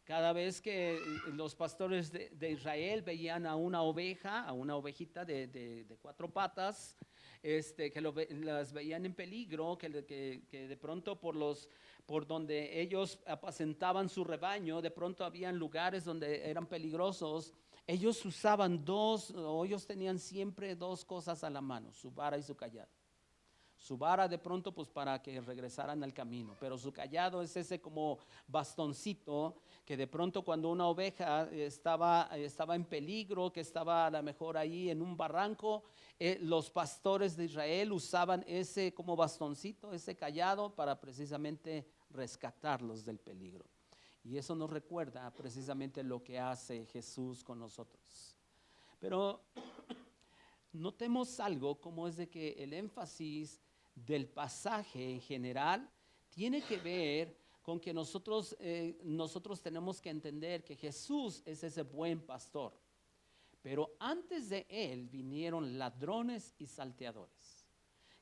Cada vez que los pastores de Israel veían a una oveja, a una ovejita de 4 patas, que las veían en peligro, que de pronto por donde ellos apacentaban su rebaño, de pronto habían lugares donde eran peligrosos. Ellos usaban ellos tenían siempre 2 cosas a la mano, su vara y su cayado. Su vara de pronto pues para que regresaran al camino, pero su cayado es ese como bastoncito que de pronto cuando una oveja estaba en peligro, que estaba a lo mejor ahí en un barranco, los pastores de Israel usaban ese como bastoncito, ese cayado para precisamente rescatarlos del peligro. Y eso nos recuerda precisamente lo que hace Jesús con nosotros. Pero notemos algo, como es de que el énfasis del pasaje en general tiene que ver con que nosotros tenemos que entender que Jesús es ese buen pastor. Pero antes de Él vinieron ladrones y salteadores.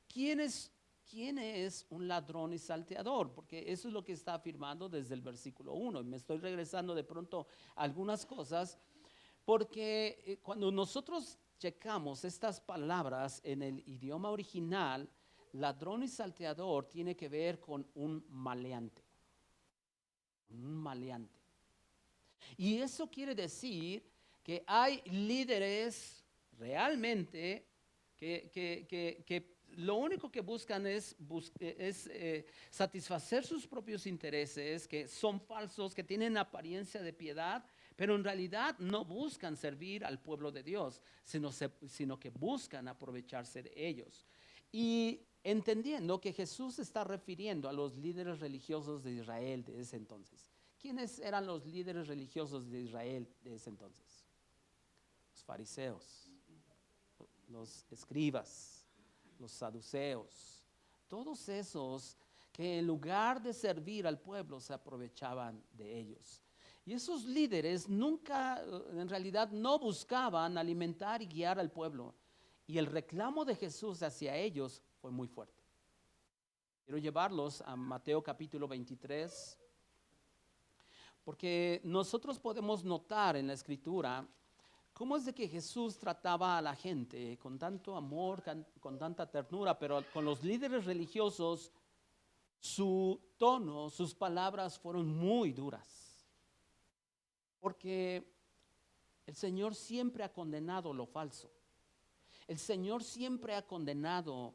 ¿Quién es un ladrón y salteador? Porque eso es lo que está afirmando desde el versículo 1. Y me estoy regresando de pronto a algunas cosas, porque cuando nosotros checamos estas palabras en el idioma original, ladrón y salteador tiene que ver con un maleante. Un maleante. Y eso quiere decir que hay líderes realmente que lo único que buscan es satisfacer sus propios intereses, que son falsos, que tienen apariencia de piedad, pero en realidad no buscan servir al pueblo de Dios, sino que buscan aprovecharse de ellos. Y entendiendo que Jesús se está refiriendo a los líderes religiosos de Israel de ese entonces. ¿Quiénes eran los líderes religiosos de Israel de ese entonces? Los fariseos, los escribas, los saduceos, todos esos que en lugar de servir al pueblo se aprovechaban de ellos. Y esos líderes nunca, en realidad, no buscaban alimentar y guiar al pueblo. Y el reclamo de Jesús hacia ellos fue muy fuerte. Quiero llevarlos a Mateo capítulo 23, porque nosotros podemos notar en la Escritura cómo es de que Jesús trataba a la gente con tanto amor, con tanta ternura, pero con los líderes religiosos su tono, sus palabras fueron muy duras. Porque el Señor siempre ha condenado lo falso. El Señor siempre ha condenado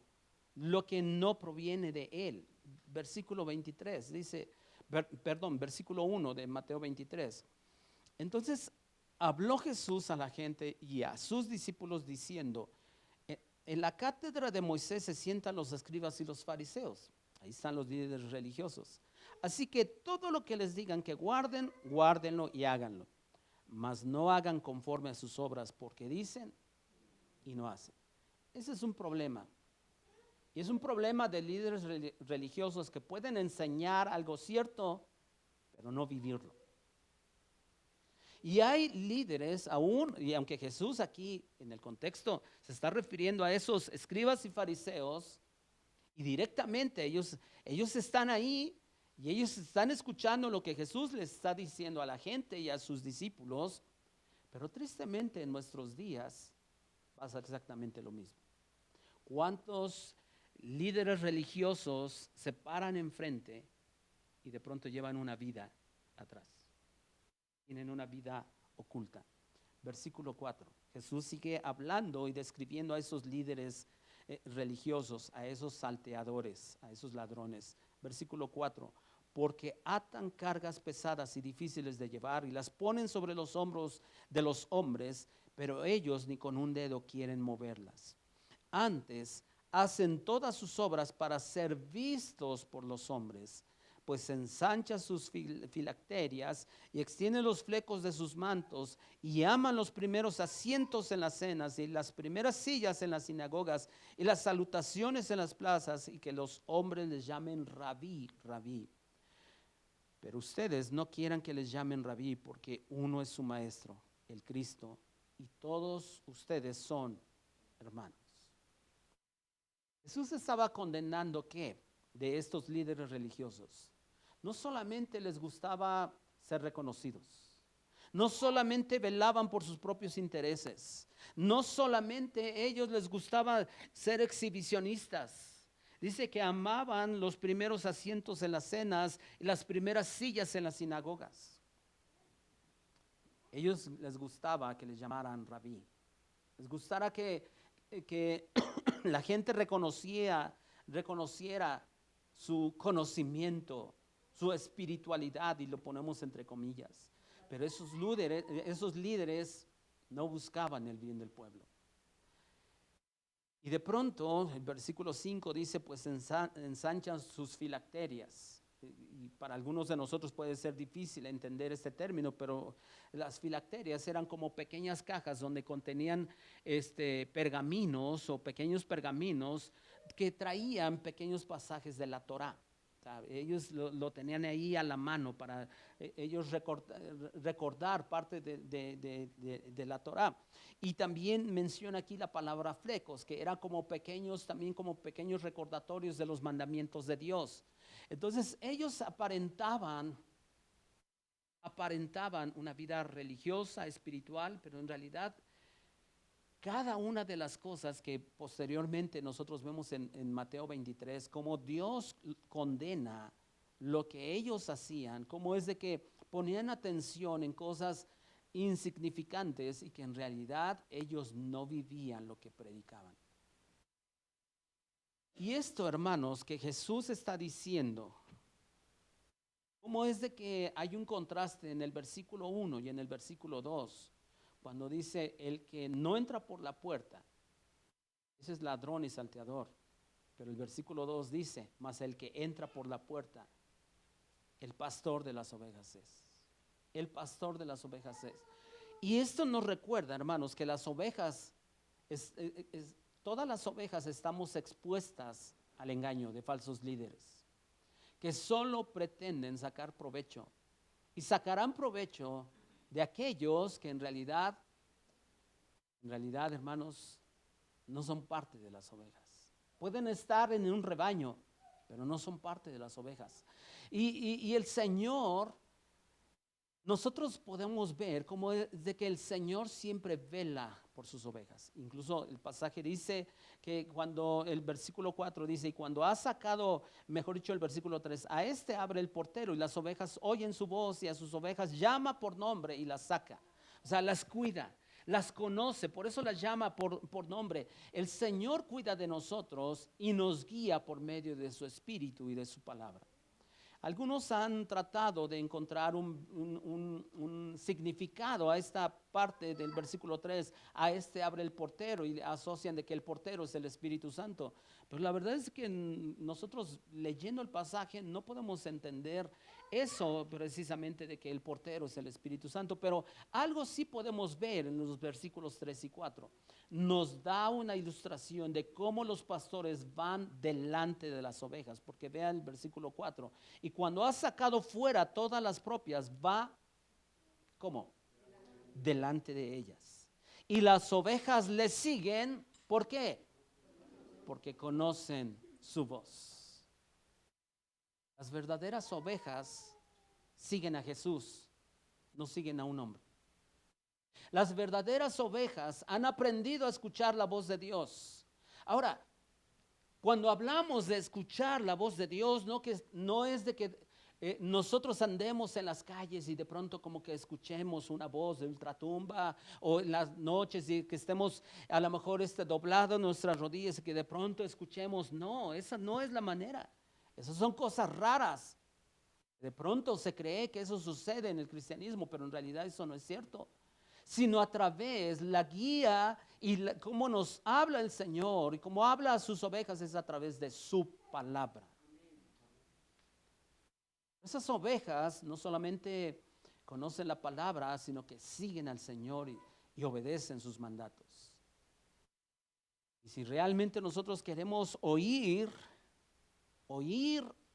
lo que no proviene de Él. Versículo 23 dice, versículo 1 de Mateo 23. Entonces, habló Jesús a la gente y a sus discípulos diciendo, en la cátedra de Moisés se sientan los escribas y los fariseos. Ahí están los líderes religiosos. Así que todo lo que les digan que guarden, guárdenlo y háganlo. Mas no hagan conforme a sus obras, porque dicen y no hacen. Ese es un problema. Y es un problema de líderes religiosos que pueden enseñar algo cierto, pero no vivirlo. Y hay líderes aún, y aunque Jesús aquí en el contexto se está refiriendo a esos escribas y fariseos, y directamente ellos están ahí y ellos están escuchando lo que Jesús les está diciendo a la gente y a sus discípulos, pero tristemente en nuestros días pasa exactamente lo mismo. ¿Cuántos líderes religiosos se paran enfrente y de pronto llevan una vida atrás? Tienen una vida oculta. Versículo 4. Jesús sigue hablando y describiendo a esos líderes religiosos, a esos salteadores, a esos ladrones. Versículo 4. Porque atan cargas pesadas y difíciles de llevar y las ponen sobre los hombros de los hombres, pero ellos ni con un dedo quieren moverlas. Antes hacen todas sus obras para ser vistos por los hombres, pues ensancha sus filacterias y extiende los flecos de sus mantos y aman los primeros asientos en las cenas y las primeras sillas en las sinagogas y las salutaciones en las plazas y que los hombres les llamen rabí, rabí. Pero ustedes no quieran que les llamen rabí porque uno es su maestro, el Cristo, y todos ustedes son hermanos. Jesús estaba condenando ¿qué? De estos líderes religiosos. No solamente les gustaba ser reconocidos, no solamente velaban por sus propios intereses, no solamente ellos les gustaba ser exhibicionistas. Dice que amaban los primeros asientos en las cenas y las primeras sillas en las sinagogas. Ellos les gustaba que les llamaran rabí. Les gustara que la gente reconociera su conocimiento, su espiritualidad, y lo ponemos entre comillas. Pero esos líderes no buscaban el bien del pueblo. Y de pronto, el versículo 5 dice, pues ensanchan sus filacterias. Y para algunos de nosotros puede ser difícil entender este término, pero las filacterias eran como pequeñas cajas donde contenían pergaminos o pequeños pergaminos que traían pequeños pasajes de la Torá. Ellos lo tenían ahí a la mano para ellos recordar parte de la Torá. Y también menciona aquí la palabra flecos, que eran también como pequeños recordatorios de los mandamientos de Dios. Entonces ellos aparentaban una vida religiosa, espiritual, pero en realidad cada una de las cosas que posteriormente nosotros vemos en Mateo 23, como Dios condena lo que ellos hacían, como es de que ponían atención en cosas insignificantes y que en realidad ellos no vivían lo que predicaban. Y esto, hermanos, que Jesús está diciendo, ¿cómo es de que hay un contraste en el versículo 1 y en el versículo 2? Cuando dice, el que no entra por la puerta, ese es ladrón y salteador. Pero el versículo 2 dice, mas el que entra por la puerta, el pastor de las ovejas es. El pastor de las ovejas es. Y esto nos recuerda, hermanos, que las ovejas, todas las ovejas estamos expuestas al engaño de falsos líderes, que solo pretenden sacar provecho. Y sacarán provecho de aquellos que en realidad, hermanos, no son parte de las ovejas. Pueden estar en un rebaño, pero no son parte de las ovejas. Y el Señor, nosotros podemos ver cómo es de que el Señor siempre vela por sus ovejas. Incluso el pasaje dice que cuando el versículo 4 dice, y cuando ha sacado, mejor dicho el versículo 3, a este abre el portero y las ovejas oyen su voz y a sus ovejas llama por nombre y las saca. O sea, las cuida, las conoce, por eso las llama por nombre. El Señor cuida de nosotros y nos guía por medio de su Espíritu y de su palabra. Algunos han tratado de encontrar un significado a esta parte del versículo 3, a este abre el portero, y asocian de que el portero es el Espíritu Santo. Pero la verdad es que nosotros leyendo el pasaje no podemos entender eso precisamente de que el portero es el Espíritu Santo, pero algo sí podemos ver en los versículos 3 y 4. Nos da una ilustración de cómo los pastores van delante de las ovejas, porque vean el versículo 4. Y cuando ha sacado fuera todas las propias, va, ¿cómo? Delante de ellas. Y las ovejas le siguen, ¿por qué? Porque conocen su voz. Las verdaderas ovejas siguen a Jesús, no siguen a un hombre. Las verdaderas ovejas han aprendido a escuchar la voz de Dios. Ahora, cuando hablamos de escuchar la voz de Dios, no es de que nosotros andemos en las calles y de pronto como que escuchemos una voz de ultratumba, o en las noches y que estemos a lo mejor doblados nuestras rodillas y que de pronto escuchemos. No, esa no es la manera. Esas son cosas raras. De pronto se cree que eso sucede en el cristianismo, pero en realidad eso no es cierto. Sino a través la guía y cómo nos habla el Señor y cómo habla a sus ovejas es a través de su palabra. Esas ovejas no solamente conocen la palabra, sino que siguen al Señor y obedecen sus mandatos. Y si realmente nosotros queremos oír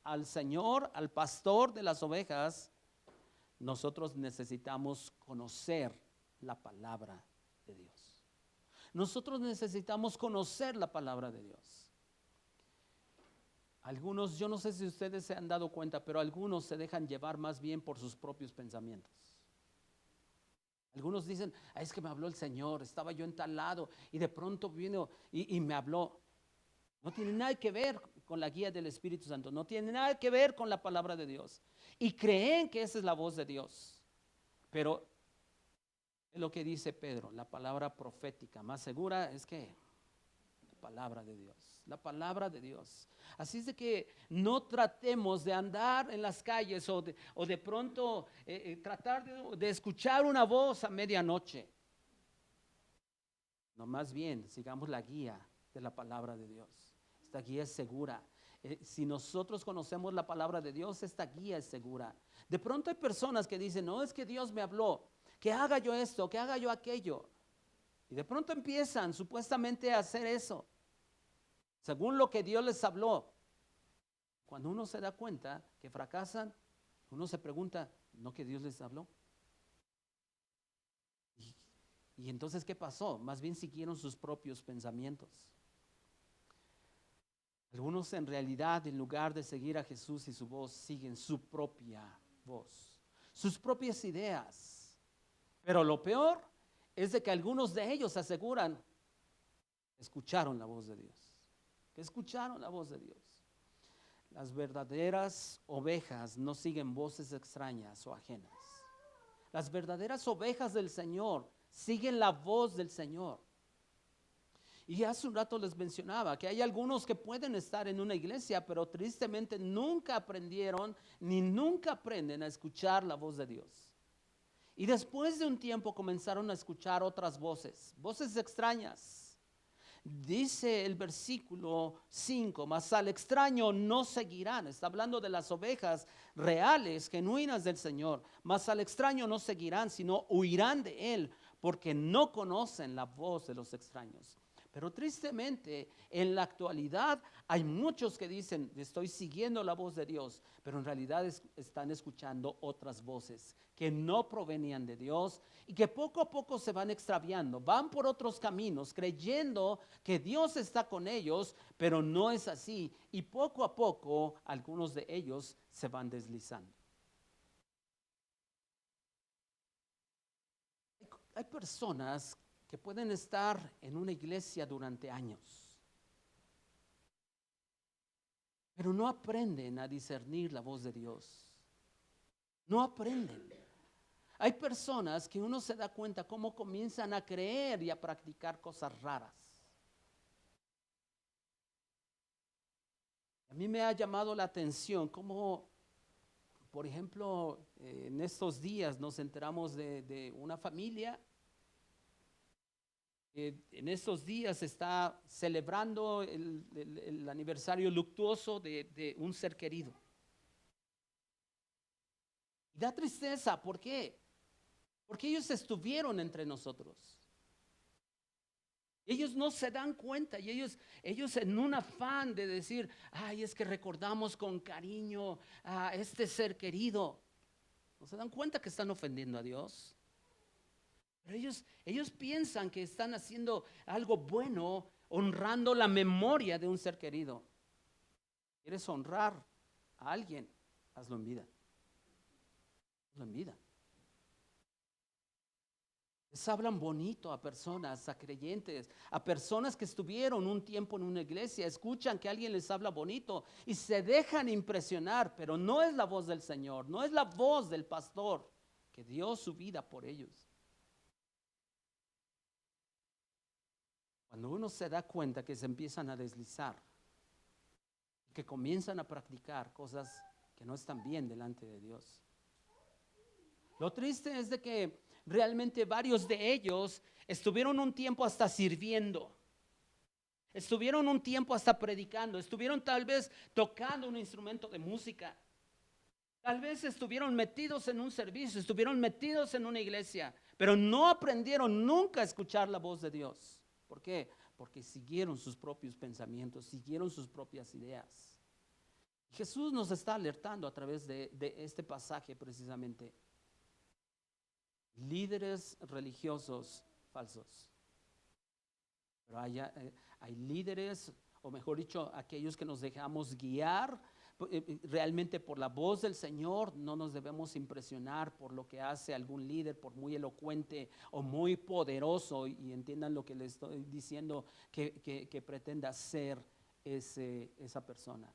al Señor, al pastor de las ovejas, nosotros necesitamos conocer la palabra de Dios. Nosotros necesitamos conocer la palabra de Dios. Algunos, yo no sé si ustedes se han dado cuenta, pero algunos se dejan llevar más bien por sus propios pensamientos. Algunos dicen, es que me habló el Señor, estaba yo en tal lado y de pronto vino y me habló. No tiene nada que ver con la guía del Espíritu Santo, no tiene nada que ver con la palabra de Dios. Y creen que esa es la voz de Dios. Pero es lo que dice Pedro, la palabra profética más segura es que la palabra de Dios, la palabra de Dios. Así es de que no tratemos de andar en las calles o de pronto tratar de escuchar una voz a medianoche. No, más bien sigamos la guía de la palabra de Dios. Esta guía es segura. Si nosotros conocemos la palabra de Dios, esta guía es segura. De pronto hay personas que dicen, no, es que Dios me habló, que haga yo esto, que haga yo aquello. Y de pronto empiezan supuestamente a hacer eso, según lo que Dios les habló. Cuando uno se da cuenta que fracasan, uno se pregunta, ¿no que Dios les habló? Y entonces, ¿qué pasó? Más bien siguieron sus propios pensamientos. Algunos en realidad, en lugar de seguir a Jesús y su voz, siguen su propia voz, sus propias ideas. Pero lo peor es de que algunos de ellos aseguran que escucharon la voz de Dios, que escucharon la voz de Dios. Las verdaderas ovejas no siguen voces extrañas o ajenas. Las verdaderas ovejas del Señor siguen la voz del Señor. Y hace un rato les mencionaba que hay algunos que pueden estar en una iglesia, pero tristemente nunca aprendieron ni nunca aprenden a escuchar la voz de Dios. Y después de un tiempo comenzaron a escuchar otras voces, voces extrañas. Dice el versículo 5, mas al extraño no seguirán. Está hablando de las ovejas reales, genuinas del Señor. Mas al extraño no seguirán, sino huirán de él, porque no conocen la voz de los extraños. Pero tristemente, en la actualidad hay muchos que dicen, estoy siguiendo la voz de Dios, pero en realidad están escuchando otras voces que no provenían de Dios y que poco a poco se van extraviando, van por otros caminos creyendo que Dios está con ellos, pero no es así. Y poco a poco algunos de ellos se van deslizando. Hay personas que pueden estar en una iglesia durante años, pero no aprenden a discernir la voz de Dios. No aprenden. Hay personas que uno se da cuenta cómo comienzan a creer y a practicar cosas raras. A mí me ha llamado la atención cómo por ejemplo, en estos días nos enteramos de una familia. En estos días se está celebrando el aniversario luctuoso de un ser querido. Y da tristeza, ¿por qué? Porque ellos estuvieron entre nosotros. Ellos no se dan cuenta y ellos en un afán de decir, ay, es que recordamos con cariño a este ser querido. No se dan cuenta que están ofendiendo a Dios. Pero ellos piensan que están haciendo algo bueno, honrando la memoria de un ser querido. ¿Quieres honrar a alguien? Hazlo en vida. Hazlo en vida. Les hablan bonito a personas, a creyentes, a personas que estuvieron un tiempo en una iglesia, escuchan que alguien les habla bonito y se dejan impresionar, pero no es la voz del Señor, no es la voz del pastor que dio su vida por ellos. Cuando uno se da cuenta que se empiezan a deslizar, que comienzan a practicar cosas que no están bien delante de Dios. Lo triste es de que realmente varios de ellos estuvieron un tiempo hasta sirviendo, estuvieron un tiempo hasta predicando, estuvieron tal vez tocando un instrumento de música, tal vez estuvieron metidos en un servicio, estuvieron metidos en una iglesia, pero no aprendieron nunca a escuchar la voz de Dios. ¿Por qué? Porque siguieron sus propios pensamientos, siguieron sus propias ideas. Jesús nos está alertando a través de este pasaje precisamente. Líderes religiosos falsos. Pero hay líderes, o mejor dicho, aquellos que nos dejamos guiar realmente por la voz del Señor. No nos debemos impresionar por lo que hace algún líder, por muy elocuente o muy poderoso, y entiendan lo que les estoy diciendo que pretenda ser esa persona.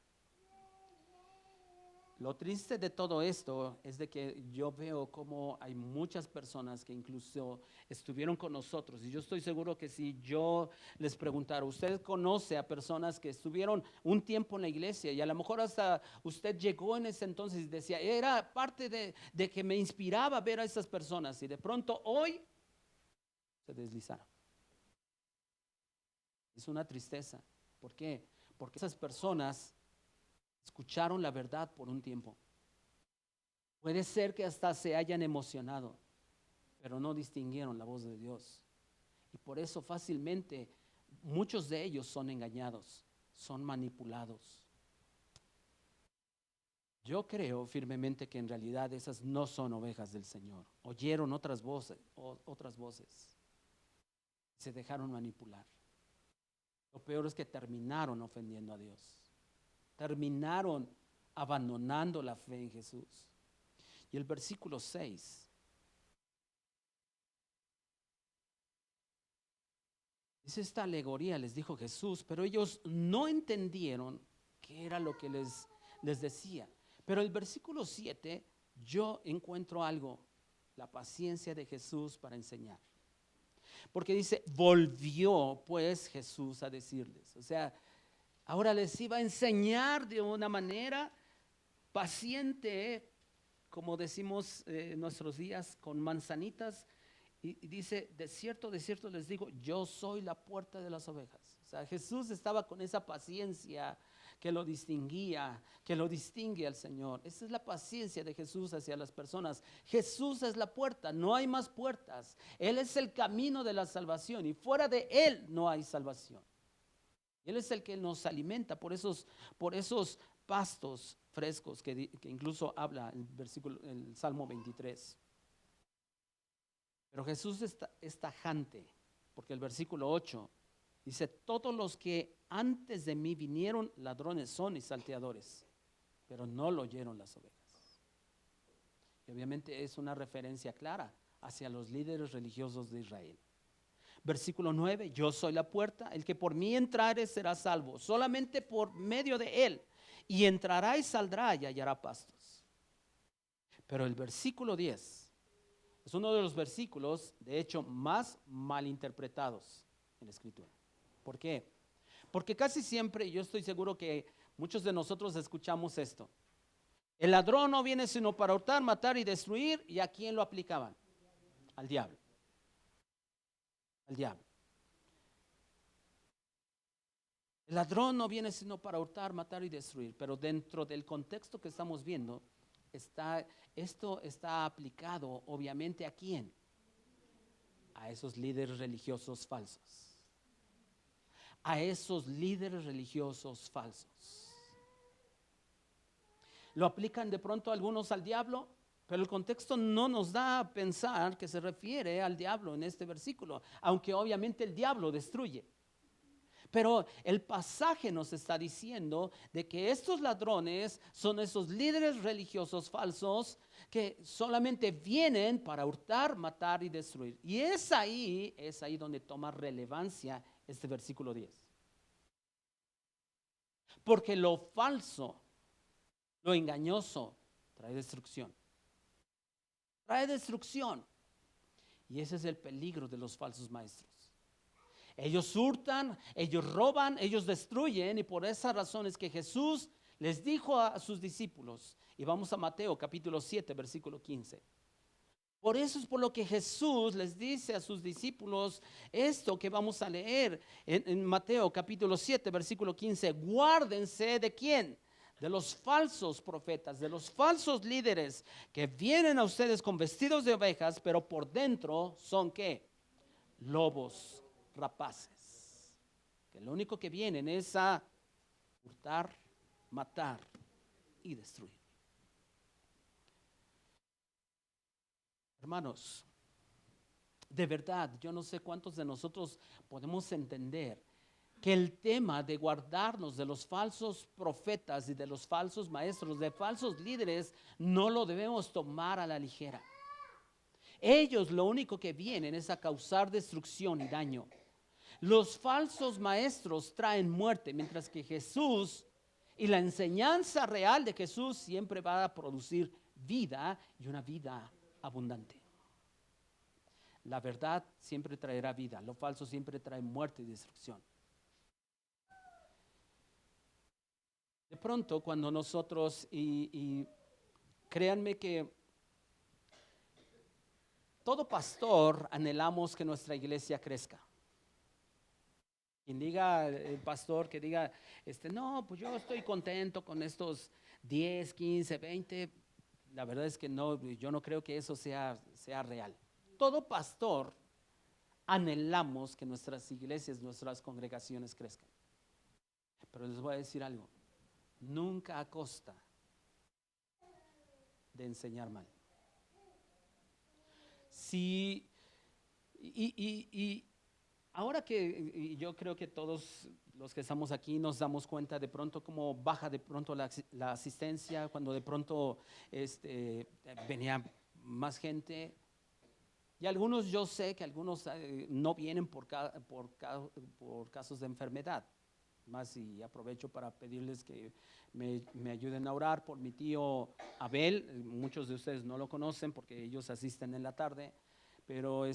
Lo triste de todo esto es de que yo veo como hay muchas personas que incluso estuvieron con nosotros, y yo estoy seguro que si yo les preguntara, ¿usted conoce a personas que estuvieron un tiempo en la iglesia y a lo mejor hasta usted llegó en ese entonces y decía, era parte de que me inspiraba ver a esas personas, y de pronto hoy se deslizaron? Es una tristeza. ¿Por qué? Porque esas personas escucharon la verdad por un tiempo. Puede ser que hasta se hayan emocionado, pero no distinguieron la voz de Dios. Y por eso fácilmente muchos de ellos son engañados, son manipulados. Yo creo firmemente que en realidad esas no son ovejas del Señor. Oyeron otras voces, se dejaron manipular. Lo peor es que terminaron ofendiendo a Dios. Terminaron abandonando la fe en Jesús. Y el versículo 6 dice, esta alegoría les dijo Jesús, pero ellos no entendieron qué era lo que les decía. Pero el versículo 7 yo encuentro algo, la paciencia de Jesús para enseñar. Porque dice, volvió pues Jesús a decirles, o sea, ahora les iba a enseñar de una manera paciente, como decimos en nuestros días, con manzanitas, y dice, de cierto les digo, yo soy la puerta de las ovejas. O sea, Jesús estaba con esa paciencia que lo distinguía, que lo distingue al Señor. Esa es la paciencia de Jesús hacia las personas. Jesús es la puerta, no hay más puertas. Él es el camino de la salvación y fuera de Él no hay salvación. Él es el que nos alimenta por esos pastos frescos que incluso habla el Salmo 23. Pero Jesús es tajante, porque el versículo 8 dice, todos los que antes de mí vinieron ladrones son y salteadores, pero no lo oyeron las ovejas. Y obviamente es una referencia clara hacia los líderes religiosos de Israel. Versículo 9, yo soy la puerta, el que por mí entrare será salvo, solamente por medio de él, y entrará y saldrá y hallará pastos. Pero el versículo 10 es uno de los versículos, de hecho, más malinterpretados en la Escritura. ¿Por qué? Porque casi siempre, yo estoy seguro que muchos de nosotros escuchamos esto. El ladrón no viene sino para hurtar, matar y destruir. ¿Y a quién lo aplicaban? Al diablo. Al diablo. El ladrón no viene sino para hurtar, matar y destruir. Pero dentro del contexto que estamos viendo, esto está aplicado obviamente ¿a quién? A esos líderes religiosos falsos. A esos líderes religiosos falsos. Lo aplican de pronto algunos al diablo, pero el contexto no nos da a pensar que se refiere al diablo en este versículo, aunque obviamente el diablo destruye. Pero el pasaje nos está diciendo de que estos ladrones son esos líderes religiosos falsos que solamente vienen para hurtar, matar y destruir. Y es ahí donde toma relevancia este versículo 10. Porque lo falso, lo engañoso, trae destrucción. Trae destrucción. Y ese es el peligro de los falsos maestros. Ellos hurtan, ellos roban, ellos destruyen, y por esa razón es que Jesús les dijo a sus discípulos, y vamos a Mateo capítulo 7 versículo 15. Por eso es por lo que Jesús les dice a sus discípulos esto que vamos a leer en Mateo capítulo 7 versículo 15. Guárdense ¿de quién? De los falsos profetas, de los falsos líderes que vienen a ustedes con vestidos de ovejas, pero por dentro son ¿qué? Lobos rapaces. Que lo único que vienen es a hurtar, matar y destruir. Hermanos, de verdad, yo no sé cuántos de nosotros podemos entender que el tema de guardarnos de los falsos profetas y de los falsos maestros, de falsos líderes, no lo debemos tomar a la ligera. Ellos lo único que vienen es a causar destrucción y daño. Los falsos maestros traen muerte, mientras que Jesús y la enseñanza real de Jesús siempre va a producir vida y una vida abundante. La verdad siempre traerá vida, lo falso siempre trae muerte y destrucción. De pronto cuando nosotros, y créanme que todo pastor anhelamos que nuestra iglesia crezca. Quien diga, el pastor que diga, no, pues yo estoy contento con estos 10, 15, 20, la verdad es que no, yo no creo que eso sea real. Todo pastor anhelamos que nuestras iglesias, nuestras congregaciones crezcan. Pero les voy a decir algo, nunca a costa de enseñar mal. Sí, y ahora que yo creo que todos los que estamos aquí nos damos cuenta de pronto cómo baja de pronto la asistencia, cuando de pronto venía más gente. Y algunos, yo sé que algunos no vienen por casos de enfermedad. Más y aprovecho para pedirles que me ayuden a orar por mi tío Abel. Muchos de ustedes no lo conocen porque ellos asisten en la tarde. Pero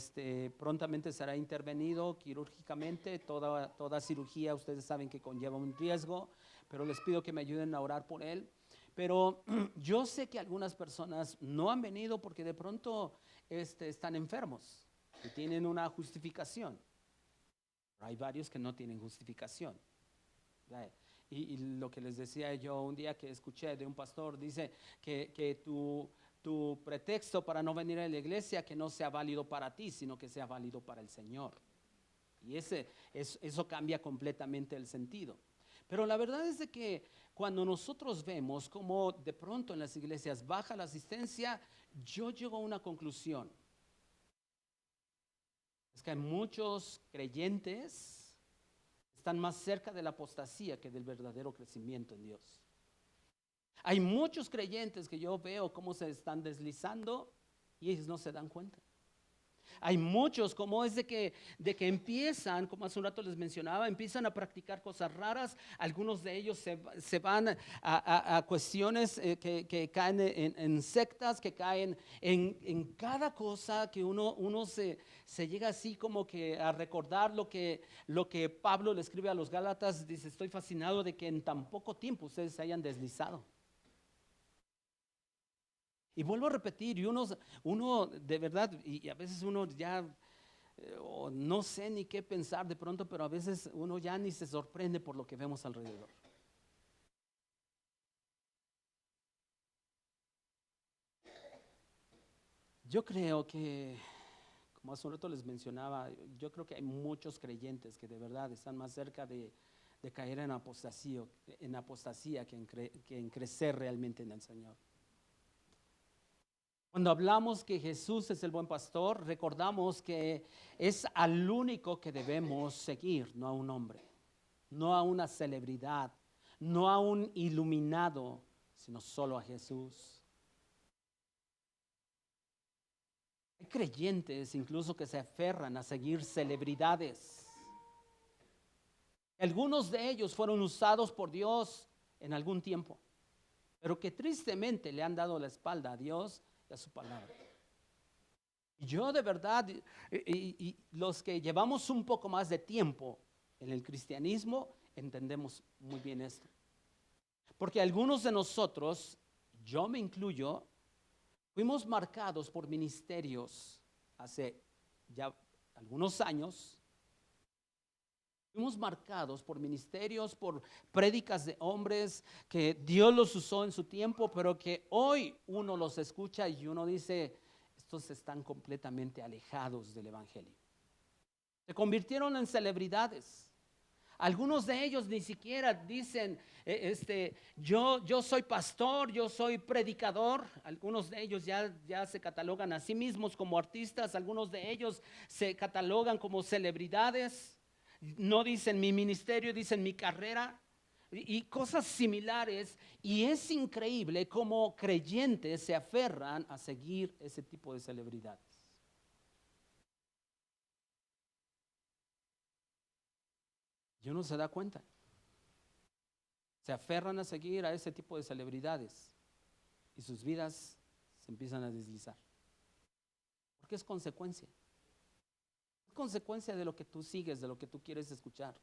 prontamente será intervenido quirúrgicamente. Toda cirugía ustedes saben que conlleva un riesgo, pero les pido que me ayuden a orar por él. Pero yo sé que algunas personas no han venido porque de pronto están enfermos y tienen una justificación. Pero hay varios que no tienen justificación. Y lo que les decía yo un día que escuché de un pastor, dice que tu pretexto para no venir a la iglesia que no sea válido para ti, sino que sea válido para el Señor. Y eso cambia completamente el sentido. Pero la verdad es de que cuando nosotros vemos cómo de pronto en las iglesias baja la asistencia, yo llego a una conclusión. Es que hay muchos creyentes que están más cerca de la apostasía que del verdadero crecimiento en Dios. Hay muchos creyentes que yo veo cómo se están deslizando y ellos no se dan cuenta. Hay muchos como es de que empiezan, como hace un rato les mencionaba, empiezan a practicar cosas raras. Algunos de ellos se van a cuestiones que caen en sectas, que caen en cada cosa que uno se llega así como que a recordar lo que Pablo le escribe a los Gálatas. Dice, estoy fascinado de que en tan poco tiempo ustedes se hayan deslizado. Y vuelvo a repetir, y uno de verdad, y a veces uno ya, o no sé ni qué pensar de pronto, pero a veces uno ya ni se sorprende por lo que vemos alrededor. Yo creo que, como hace un rato les mencionaba, yo creo que hay muchos creyentes que de verdad están más cerca de caer en apostasía que en crecer realmente en el Señor. Cuando hablamos que Jesús es el buen pastor, recordamos que es al único que debemos seguir, no a un hombre, no a una celebridad, no a un iluminado, sino solo a Jesús. Hay creyentes incluso que se aferran a seguir celebridades. Algunos de ellos fueron usados por Dios en algún tiempo, pero que tristemente le han dado la espalda a Dios y a su palabra. Y yo de verdad, y los que llevamos un poco más de tiempo en el cristianismo, entendemos muy bien esto. Porque algunos de nosotros, yo me incluyo, fuimos marcados por ministerios hace ya algunos años. Fuimos marcados por ministerios, por prédicas de hombres que Dios los usó en su tiempo, pero que hoy uno los escucha y uno dice, estos están completamente alejados del evangelio. Se convirtieron en celebridades. Algunos de ellos ni siquiera dicen, yo soy pastor, yo soy predicador. Algunos de ellos ya se catalogan a sí mismos como artistas. Algunos de ellos se catalogan como celebridades. No dicen mi ministerio, dicen mi carrera y cosas similares. Y es increíble cómo creyentes se aferran a seguir ese tipo de celebridades. Y uno se da cuenta. Se aferran a seguir a ese tipo de celebridades y sus vidas se empiezan a deslizar. Porque es consecuencia. Es consecuencia de lo que tú sigues, de lo que tú quieres escuchar.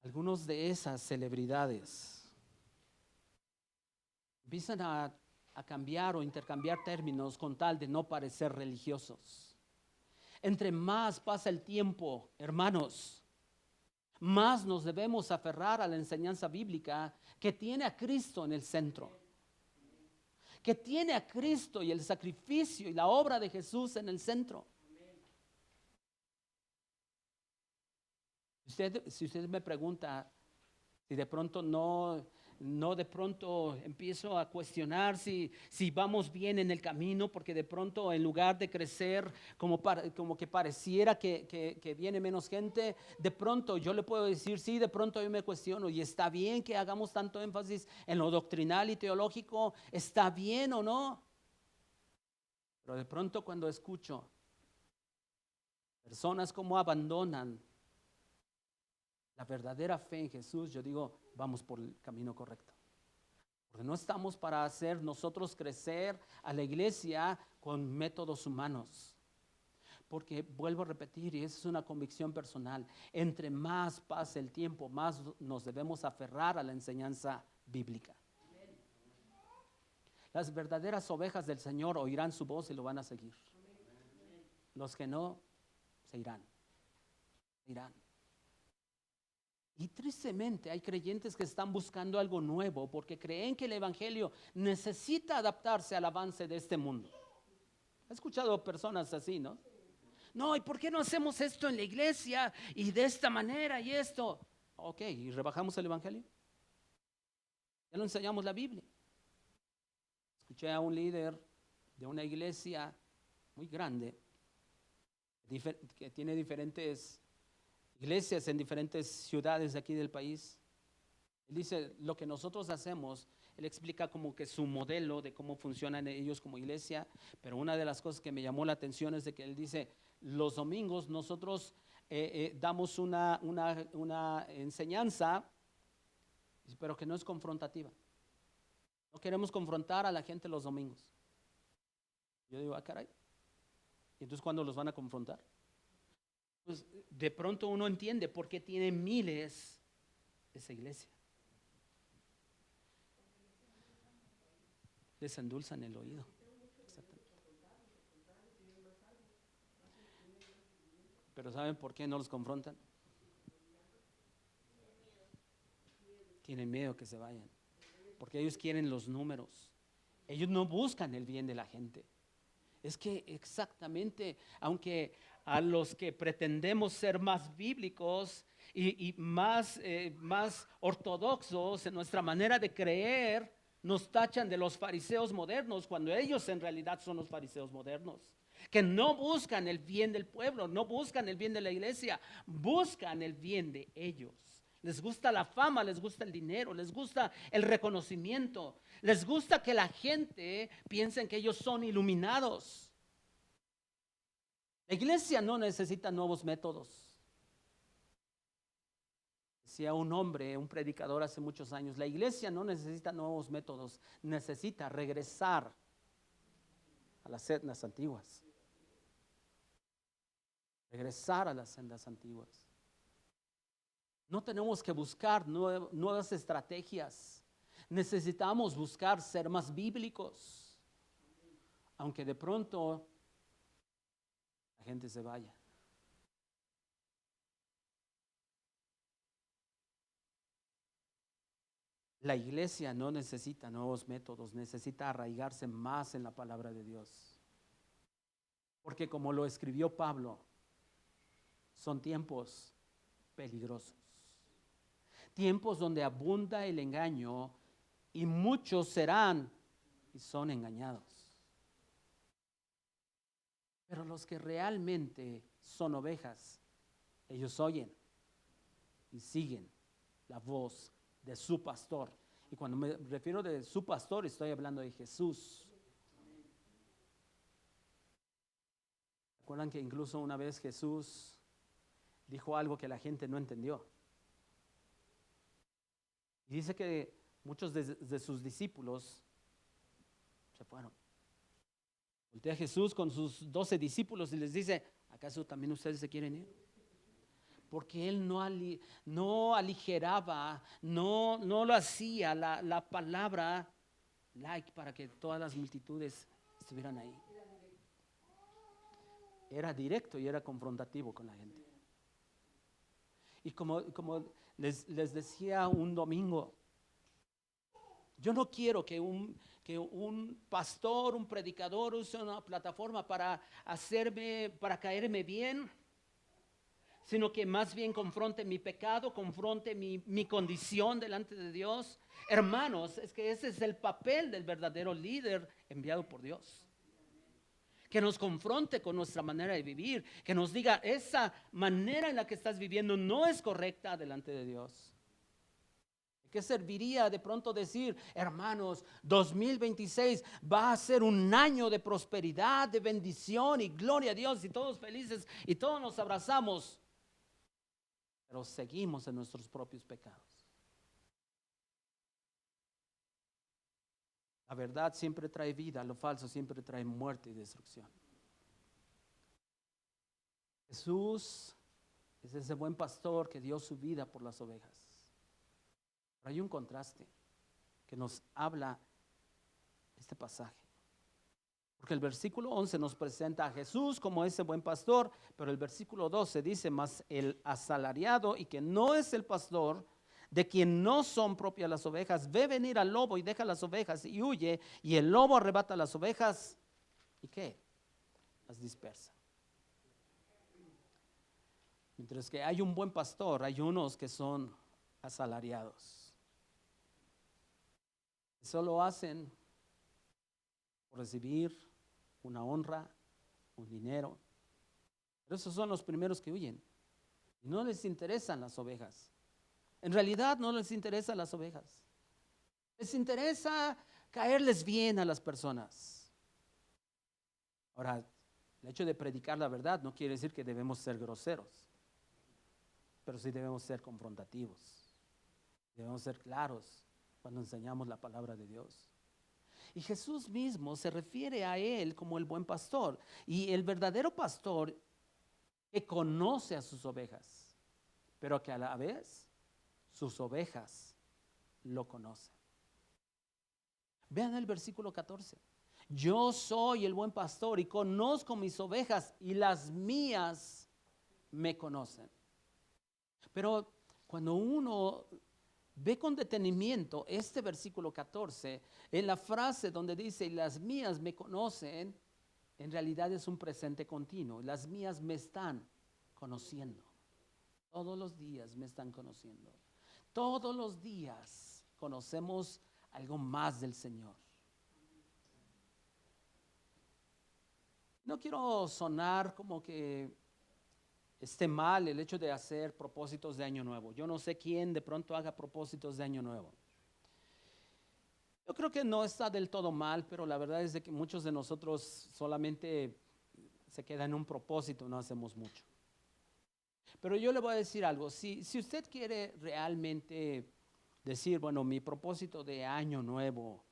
Algunos de esas celebridades empiezan a cambiar o intercambiar términos con tal de no parecer religiosos. Entre más pasa el tiempo, hermanos, más nos debemos aferrar a la enseñanza bíblica que tiene a Cristo en el centro. Que tiene a Cristo y el sacrificio y la obra de Jesús en el centro. Si usted me pregunta si de pronto no de pronto empiezo a cuestionar si vamos bien en el camino, porque de pronto en lugar de crecer como que pareciera que viene menos gente, de pronto yo le puedo decir, sí, de pronto yo me cuestiono, y está bien que hagamos tanto énfasis en lo doctrinal y teológico, está bien o no, pero de pronto cuando escucho personas como abandonan la verdadera fe en Jesús, yo digo, vamos por el camino correcto. Porque no estamos para hacer nosotros crecer a la iglesia con métodos humanos. Porque vuelvo a repetir, y esa es una convicción personal, entre más pase el tiempo, más nos debemos aferrar a la enseñanza bíblica. Las verdaderas ovejas del Señor oirán su voz y lo van a seguir. Los que no, se irán. Y tristemente hay creyentes que están buscando algo nuevo porque creen que el evangelio necesita adaptarse al avance de este mundo. He escuchado personas así, ¿no? No, ¿y por qué no hacemos esto en la iglesia y de esta manera y esto? Ok, ¿y rebajamos el evangelio? Ya no enseñamos la Biblia. Escuché a un líder de una iglesia muy grande que tiene diferentes iglesias en diferentes ciudades de aquí del país. Él dice, lo que nosotros hacemos, él explica como que su modelo de cómo funcionan ellos como iglesia, pero una de las cosas que me llamó la atención es de que él dice, los domingos nosotros damos una enseñanza, pero que no es confrontativa. No queremos confrontar a la gente los domingos. Yo digo, caray, ¿y entonces cuándo los van a confrontar? Pues de pronto uno entiende por qué tiene miles esa iglesia. Les endulzan el oído. Exactamente. Pero ¿saben por qué no los confrontan? Tienen miedo que se vayan. Porque ellos quieren los números. Ellos no buscan el bien de la gente. Es que exactamente, aunque a los que pretendemos ser más bíblicos y más ortodoxos en nuestra manera de creer, nos tachan de los fariseos modernos, cuando ellos en realidad son los fariseos modernos, que no buscan el bien del pueblo, no buscan el bien de la iglesia, buscan el bien de ellos. Les gusta la fama, les gusta el dinero, les gusta el reconocimiento, les gusta que la gente piense que ellos son iluminados. La iglesia no necesita nuevos métodos. Decía un hombre, un predicador hace muchos años, la iglesia no necesita nuevos métodos, necesita regresar a las sendas antiguas. Regresar a las sendas antiguas. No tenemos que buscar nuevas estrategias. Necesitamos buscar ser más bíblicos. Aunque de pronto la gente se vaya. La iglesia no necesita nuevos métodos, necesita arraigarse más en la palabra de Dios. Porque como lo escribió Pablo, son tiempos peligrosos. Tiempos donde abunda el engaño y muchos serán y son engañados. Pero los que realmente son ovejas, ellos oyen y siguen la voz de su pastor. Y cuando me refiero de su pastor, estoy hablando de Jesús. ¿Recuerdan que incluso una vez Jesús dijo algo que la gente no entendió? Y dice que muchos de sus discípulos se fueron. Voltea a Jesús con sus 12 discípulos y les dice, ¿acaso también ustedes se quieren ir? Porque él no aligeraba, no lo hacía la palabra like para que todas las multitudes estuvieran ahí. Era directo y era confrontativo con la gente. Y como les decía un domingo, yo no quiero que un pastor, un predicador use una plataforma para caerme bien, sino que más bien confronte mi pecado, confronte mi condición delante de Dios. Hermanos, es que ese es el papel del verdadero líder enviado por Dios. Que nos confronte con nuestra manera de vivir, que nos diga, esa manera en la que estás viviendo no es correcta delante de Dios. ¿Qué serviría de pronto decir, hermanos, 2026 va a ser un año de prosperidad, de bendición y gloria a Dios y todos felices y todos nos abrazamos? Pero seguimos en nuestros propios pecados. La verdad siempre trae vida, lo falso siempre trae muerte y destrucción. Jesús es ese buen pastor que dio su vida por las ovejas. Pero hay un contraste que nos habla este pasaje. Porque el versículo 11 nos presenta a Jesús como ese buen pastor, pero el versículo 12 dice, mas el asalariado y que no es el pastor, de quien no son propias las ovejas, ve venir al lobo y deja las ovejas y huye, y el lobo arrebata las ovejas, ¿y qué? Las dispersa. Mientras que hay un buen pastor, hay unos que son asalariados. Eso lo hacen por recibir una honra, un dinero. Pero esos son los primeros que huyen. Y no les interesan las ovejas. En realidad no les interesan las ovejas. Les interesa caerles bien a las personas. Ahora, el hecho de predicar la verdad no quiere decir que debemos ser groseros. Pero sí debemos ser confrontativos. Debemos ser claros cuando enseñamos la palabra de Dios. Y Jesús mismo se refiere a él como el buen pastor. Y el verdadero pastor que conoce a sus ovejas, pero que a la vez sus ovejas lo conocen. Vean el versículo 14. Yo soy el buen pastor y conozco mis ovejas y las mías me conocen. Pero cuando uno ve con detenimiento este versículo 14, en la frase donde dice, las mías me conocen, en realidad es un presente continuo. Las mías me están conociendo. Todos los días me están conociendo. Todos los días conocemos algo más del Señor. No quiero sonar como que esté mal el hecho de hacer propósitos de año nuevo. Yo no sé quién de pronto haga propósitos de año nuevo. Yo creo que no está del todo mal, pero la verdad es de que muchos de nosotros solamente se queda en un propósito, no hacemos mucho. Pero yo le voy a decir algo, si usted quiere realmente decir, bueno, mi propósito de año nuevo,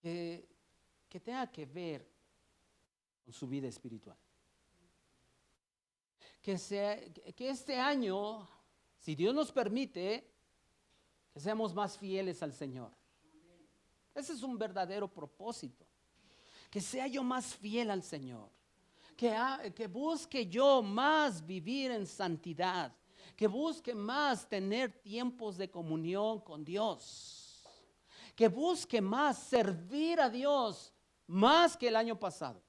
que tenga que ver con su vida espiritual. Que este año, si Dios nos permite, que seamos más fieles al Señor. Ese es un verdadero propósito. Que sea yo más fiel al Señor. Que busque yo más vivir en santidad. Que busque más tener tiempos de comunión con Dios. Que busque más servir a Dios más que el año pasado.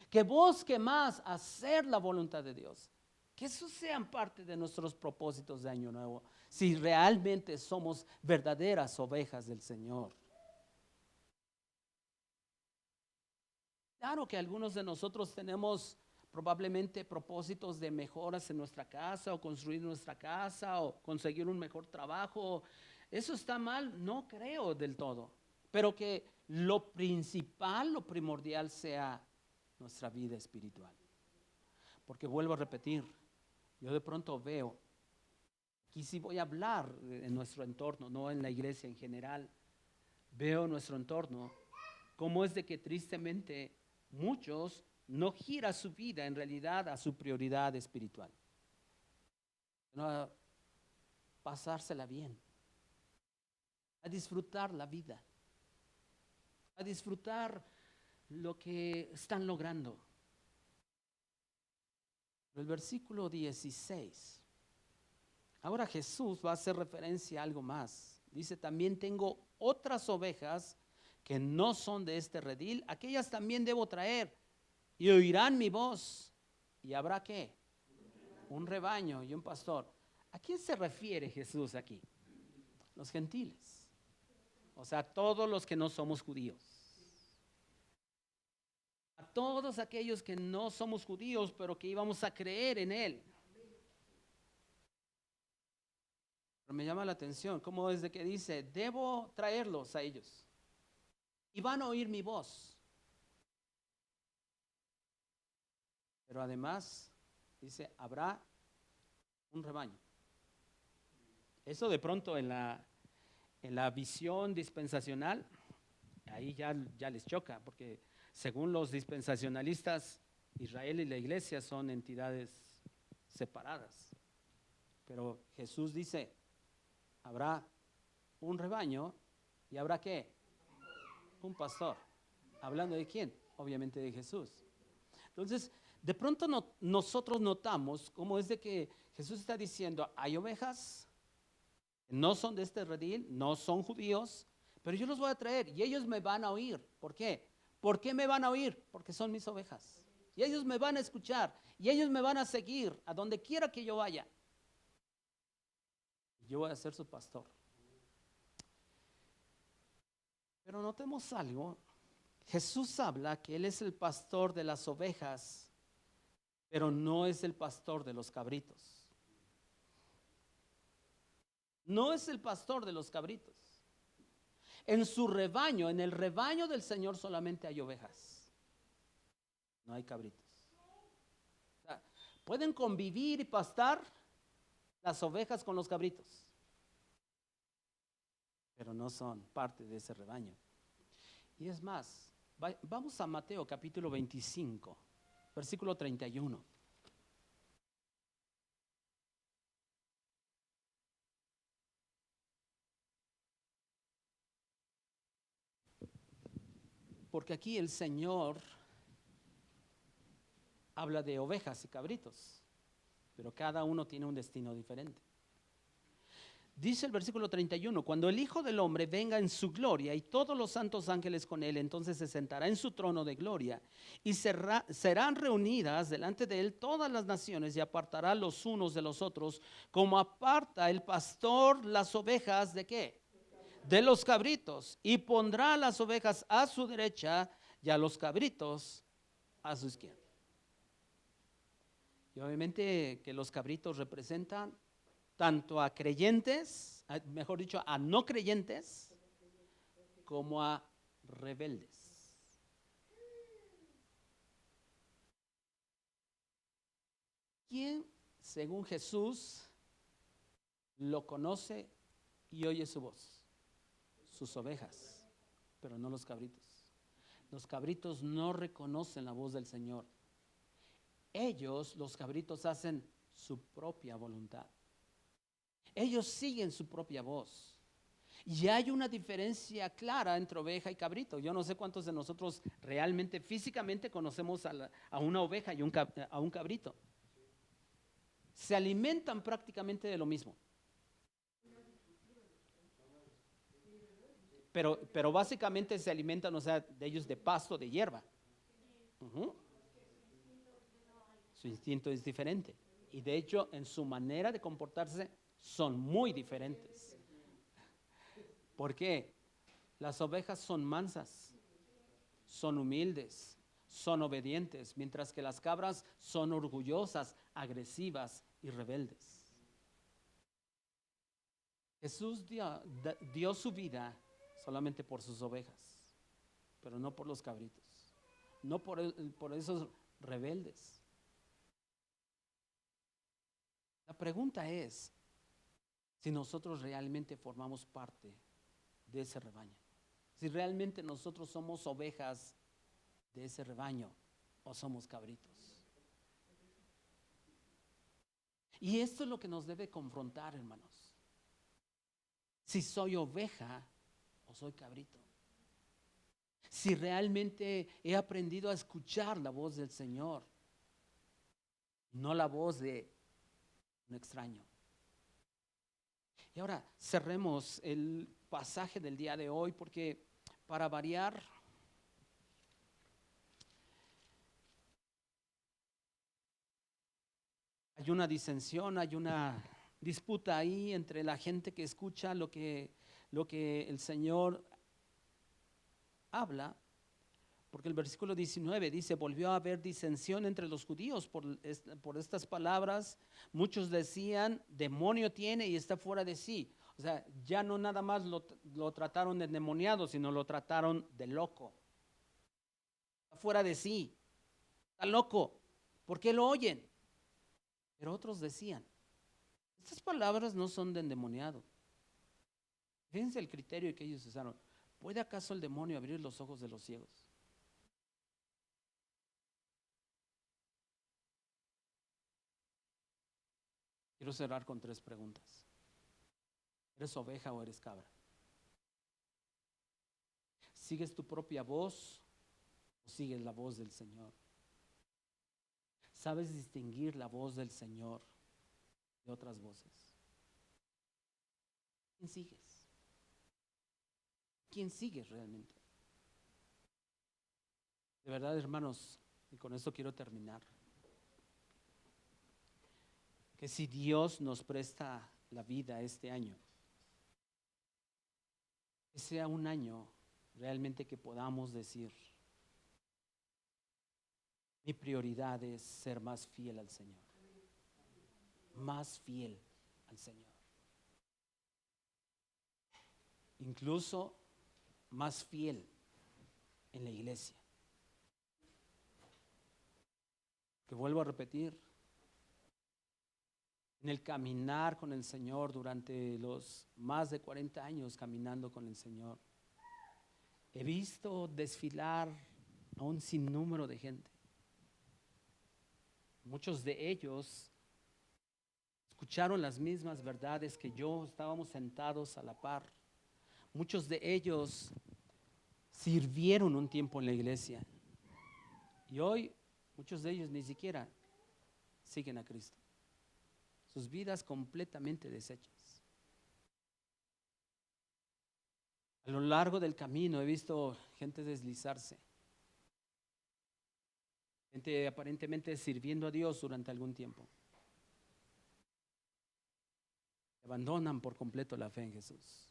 Que busque más hacer la voluntad de Dios. Que esos sean parte de nuestros propósitos de año nuevo, si realmente somos verdaderas ovejas del Señor. Claro que algunos de nosotros tenemos probablemente propósitos de mejoras en nuestra casa, o construir nuestra casa, o conseguir un mejor trabajo. Eso está mal, no creo del todo. Pero que lo principal, lo primordial sea nuestra vida espiritual. Porque vuelvo a repetir, yo de pronto veo, aquí sí voy a hablar en nuestro entorno, no en la iglesia en general, veo nuestro entorno, cómo es de que tristemente muchos no gira su vida en realidad a su prioridad espiritual, sino a pasársela bien, a disfrutar la vida, a disfrutar lo que están logrando. El versículo 16. Ahora Jesús va a hacer referencia a algo más. Dice, también tengo otras ovejas que no son de este redil. Aquellas también debo traer y oirán mi voz. ¿Y habrá qué? Un rebaño y un pastor. ¿A quién se refiere Jesús aquí? Los gentiles. O sea, todos los que no somos judíos. A todos aquellos que no somos judíos, pero que íbamos a creer en Él. Pero me llama la atención, cómo es de que dice, debo traerlos a ellos. Y van a oír mi voz. Pero además, dice, habrá un rebaño. Eso de pronto en la visión dispensacional, ahí ya les choca, porque según los dispensacionalistas, Israel y la iglesia son entidades separadas. Pero Jesús dice, habrá un rebaño y habrá ¿qué? Un pastor. ¿Hablando de quién? Obviamente de Jesús. Entonces, de pronto nosotros notamos cómo es de que Jesús está diciendo, hay ovejas que no son de este redil, no son judíos, pero yo los voy a traer y ellos me van a oír. ¿Por qué? ¿Por qué me van a oír? Porque son mis ovejas. Y ellos me van a escuchar y ellos me van a seguir a donde quiera que yo vaya. Yo voy a ser su pastor. Pero notemos algo. Jesús habla que Él es el pastor de las ovejas, pero no es el pastor de los cabritos. No es el pastor de los cabritos. En su rebaño, en el rebaño del Señor solamente hay ovejas. No hay cabritos. O sea, pueden convivir y pastar las ovejas con los cabritos, pero no son parte de ese rebaño. Y es más, vamos a Mateo capítulo 25, versículo 31. Porque aquí el Señor habla de ovejas y cabritos, pero cada uno tiene un destino diferente. Dice el versículo 31, cuando el Hijo del Hombre venga en su gloria y todos los santos ángeles con él, entonces se sentará en su trono de gloria y serán reunidas delante de él todas las naciones y apartará los unos de los otros, como aparta el pastor las ovejas ¿de qué? De los cabritos, y pondrá a las ovejas a su derecha y a los cabritos a su izquierda. Y obviamente que los cabritos representan tanto a creyentes, mejor dicho, a no creyentes, como a rebeldes. ¿Quién, según Jesús, lo conoce y oye su voz? Sus ovejas, pero no los cabritos. Los cabritos no reconocen la voz del Señor. Ellos, los cabritos, hacen su propia voluntad. Ellos siguen su propia voz. Y hay una diferencia clara entre oveja y cabrito. Yo no sé cuántos de nosotros realmente, físicamente conocemos a una oveja y a un cabrito. Se alimentan prácticamente de lo mismo. Pero básicamente se alimentan, o sea, de ellos de pasto, de hierba. Su instinto es diferente. Y de hecho, en su manera de comportarse, son muy diferentes. ¿Por qué? Las ovejas son mansas, son humildes, son obedientes, mientras que las cabras son orgullosas, agresivas y rebeldes. Jesús dio su vida solamente por sus ovejas, pero no por los cabritos, no por esos rebeldes. La pregunta es si nosotros realmente formamos parte de ese rebaño, si realmente nosotros somos ovejas de ese rebaño o somos cabritos. Y esto es lo que nos debe confrontar, hermanos. Si soy oveja o soy cabrito. Si realmente he aprendido a escuchar la voz del Señor, no la voz de un extraño. Y ahora cerremos el pasaje del día de hoy, porque para variar, hay una disensión, hay una disputa ahí entre la gente que escucha lo que el Señor habla, porque el versículo 19 dice, volvió a haber disensión entre los judíos por estas palabras. Muchos decían, demonio tiene y está fuera de sí. O sea, ya no nada más lo trataron de endemoniado, sino lo trataron de loco. Está fuera de sí, está loco. ¿Por qué lo oyen? Pero otros decían, estas palabras no son de endemoniado. Fíjense el criterio que ellos usaron. ¿Puede acaso el demonio abrir los ojos de los ciegos? Quiero cerrar con 3 preguntas. ¿Eres oveja o eres cabra? ¿Sigues tu propia voz o sigues la voz del Señor? ¿Sabes distinguir la voz del Señor de otras voces? ¿Quién sigues? ¿Quién sigues realmente? De verdad, hermanos, y con esto quiero terminar, que si Dios nos presta la vida este año, que sea un año realmente que podamos decir, mi prioridad es ser más fiel al Señor, más fiel al Señor, incluso más fiel en la iglesia. Que vuelvo a repetir, en el caminar con el Señor durante los más de 40 años caminando con el Señor, he visto desfilar a un sinnúmero de gente. Muchos de ellos escucharon las mismas verdades que yo, estábamos sentados a la par. Muchos de ellos sirvieron un tiempo en la iglesia y hoy muchos de ellos ni siquiera siguen a Cristo. Sus vidas completamente deshechas. A lo largo del camino he visto gente deslizarse, gente aparentemente sirviendo a Dios durante algún tiempo. Abandonan por completo la fe en Jesús.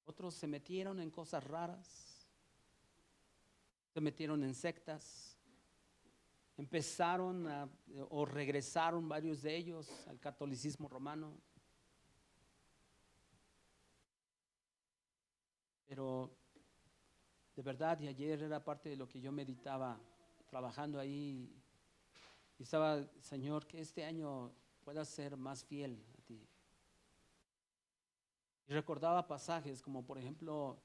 Otros se metieron en cosas raras, se metieron en sectas, empezaron o regresaron varios de ellos al catolicismo romano. Pero de verdad, y ayer era parte de lo que yo meditaba trabajando ahí, y estaba, Señor, que este año pueda ser más fiel a ti. Y recordaba pasajes como por ejemplo,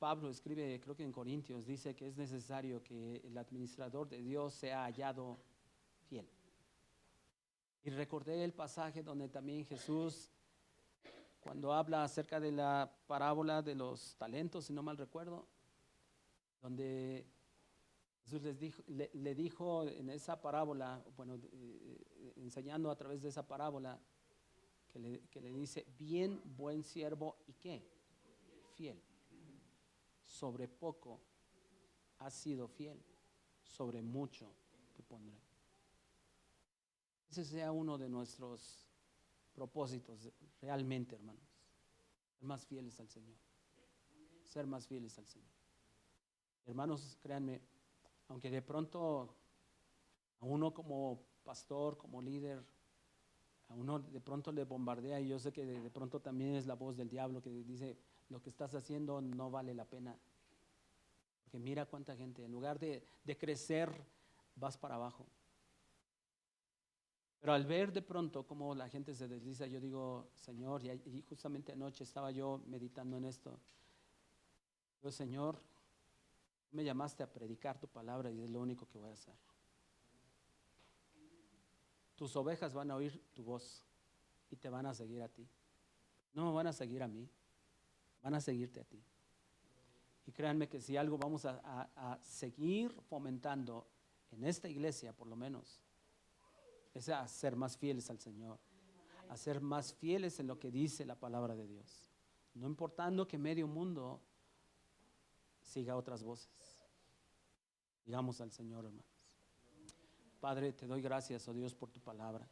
Pablo escribe, creo que en Corintios, dice que es necesario que el administrador de Dios sea hallado fiel. Y recordé el pasaje donde también Jesús, cuando habla acerca de la parábola de los talentos, si no mal recuerdo, donde Jesús le dijo en esa parábola, bueno, enseñando a través de esa parábola, que le dice, bien, buen siervo, ¿y qué? Fiel. Sobre poco has sido fiel, sobre mucho te pondré. Ese sea uno de nuestros propósitos realmente, hermanos. Ser más fieles al Señor. Ser más fieles al Señor. Hermanos, créanme, aunque de pronto a uno como pastor, como líder, a uno de pronto le bombardea, y yo sé que de pronto también es la voz del diablo que dice, lo que estás haciendo no vale la pena. Porque mira cuánta gente, en lugar de crecer, vas para abajo. Pero al ver de pronto cómo la gente se desliza, yo digo, Señor, y justamente anoche estaba yo meditando en esto. Yo, Señor, me llamaste a predicar tu palabra y es lo único que voy a hacer. Tus ovejas van a oír tu voz y te van a seguir a ti. No me van a seguir a mí, van a seguirte a ti. Y créanme que si algo vamos a seguir fomentando en esta iglesia, por lo menos, es a ser más fieles al Señor, a ser más fieles en lo que dice la palabra de Dios. No importando que medio mundo siga otras voces. Digamos al Señor, hermanos. Padre, te doy gracias, oh Dios, por tu palabra.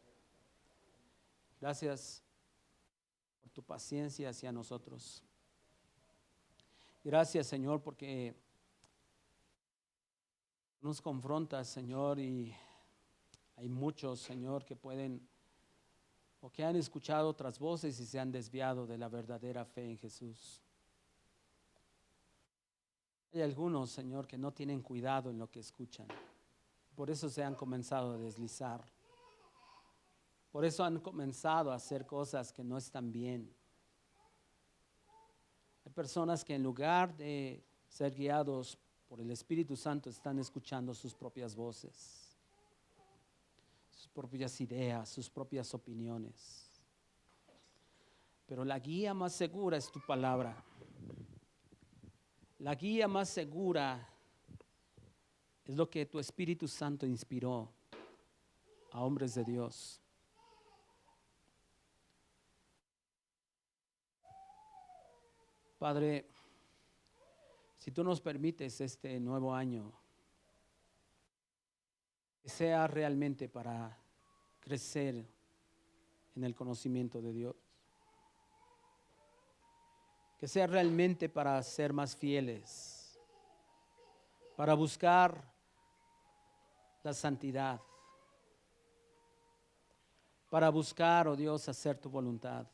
Gracias por tu paciencia hacia nosotros. Gracias, Señor, porque nos confrontas, Señor, y hay muchos, Señor, que pueden o que han escuchado otras voces y se han desviado de la verdadera fe en Jesús. Hay algunos, Señor, que no tienen cuidado en lo que escuchan. Por eso se han comenzado a deslizar. Por eso han comenzado a hacer cosas que no están bien. Hay personas que en lugar de ser guiados por el Espíritu Santo están escuchando sus propias voces, sus propias ideas, sus propias opiniones. Pero la guía más segura es tu palabra. La guía más segura es lo que tu Espíritu Santo inspiró a hombres de Dios. Padre, si tú nos permites este nuevo año, que sea realmente para crecer en el conocimiento de Dios, que sea realmente para ser más fieles, para buscar la santidad, para buscar, oh Dios, hacer tu voluntad.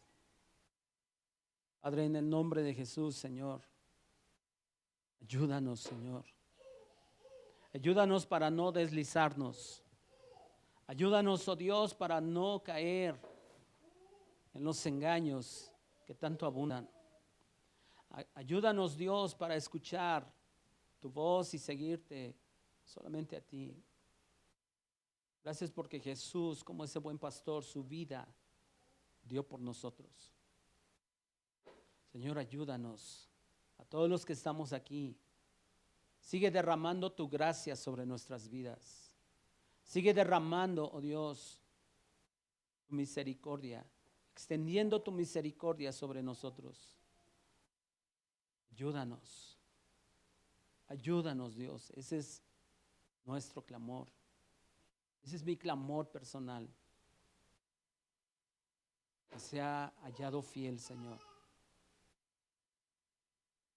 Padre, en el nombre de Jesús, Señor, ayúdanos, Señor. Ayúdanos para no deslizarnos. Ayúdanos, oh Dios, para no caer en los engaños que tanto abundan. Ayúdanos, Dios, para escuchar tu voz y seguirte solamente a ti. Gracias porque Jesús, como ese buen pastor, su vida dio por nosotros. Señor, ayúdanos a todos los que estamos aquí. Sigue derramando tu gracia sobre nuestras vidas. Sigue derramando, oh Dios, tu misericordia, extendiendo tu misericordia sobre nosotros. Ayúdanos. Ayúdanos, Dios. Ese es nuestro clamor. Ese es mi clamor personal. Que sea hallado fiel, Señor.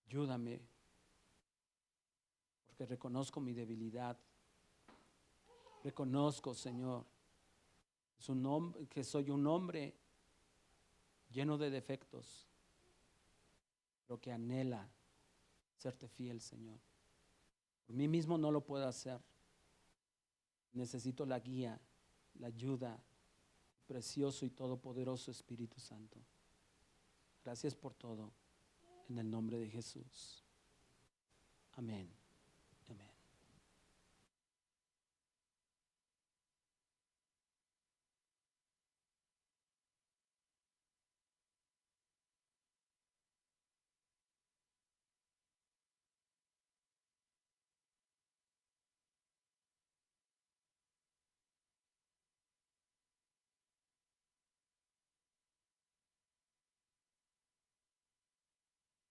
Ayúdame, porque reconozco mi debilidad. Reconozco, Señor, que soy un hombre lleno de defectos, pero que anhela serte fiel, Señor. Por mí mismo no lo puedo hacer. Necesito la guía, la ayuda, precioso y todopoderoso Espíritu Santo. Gracias por todo. En el nombre de Jesús. Amén.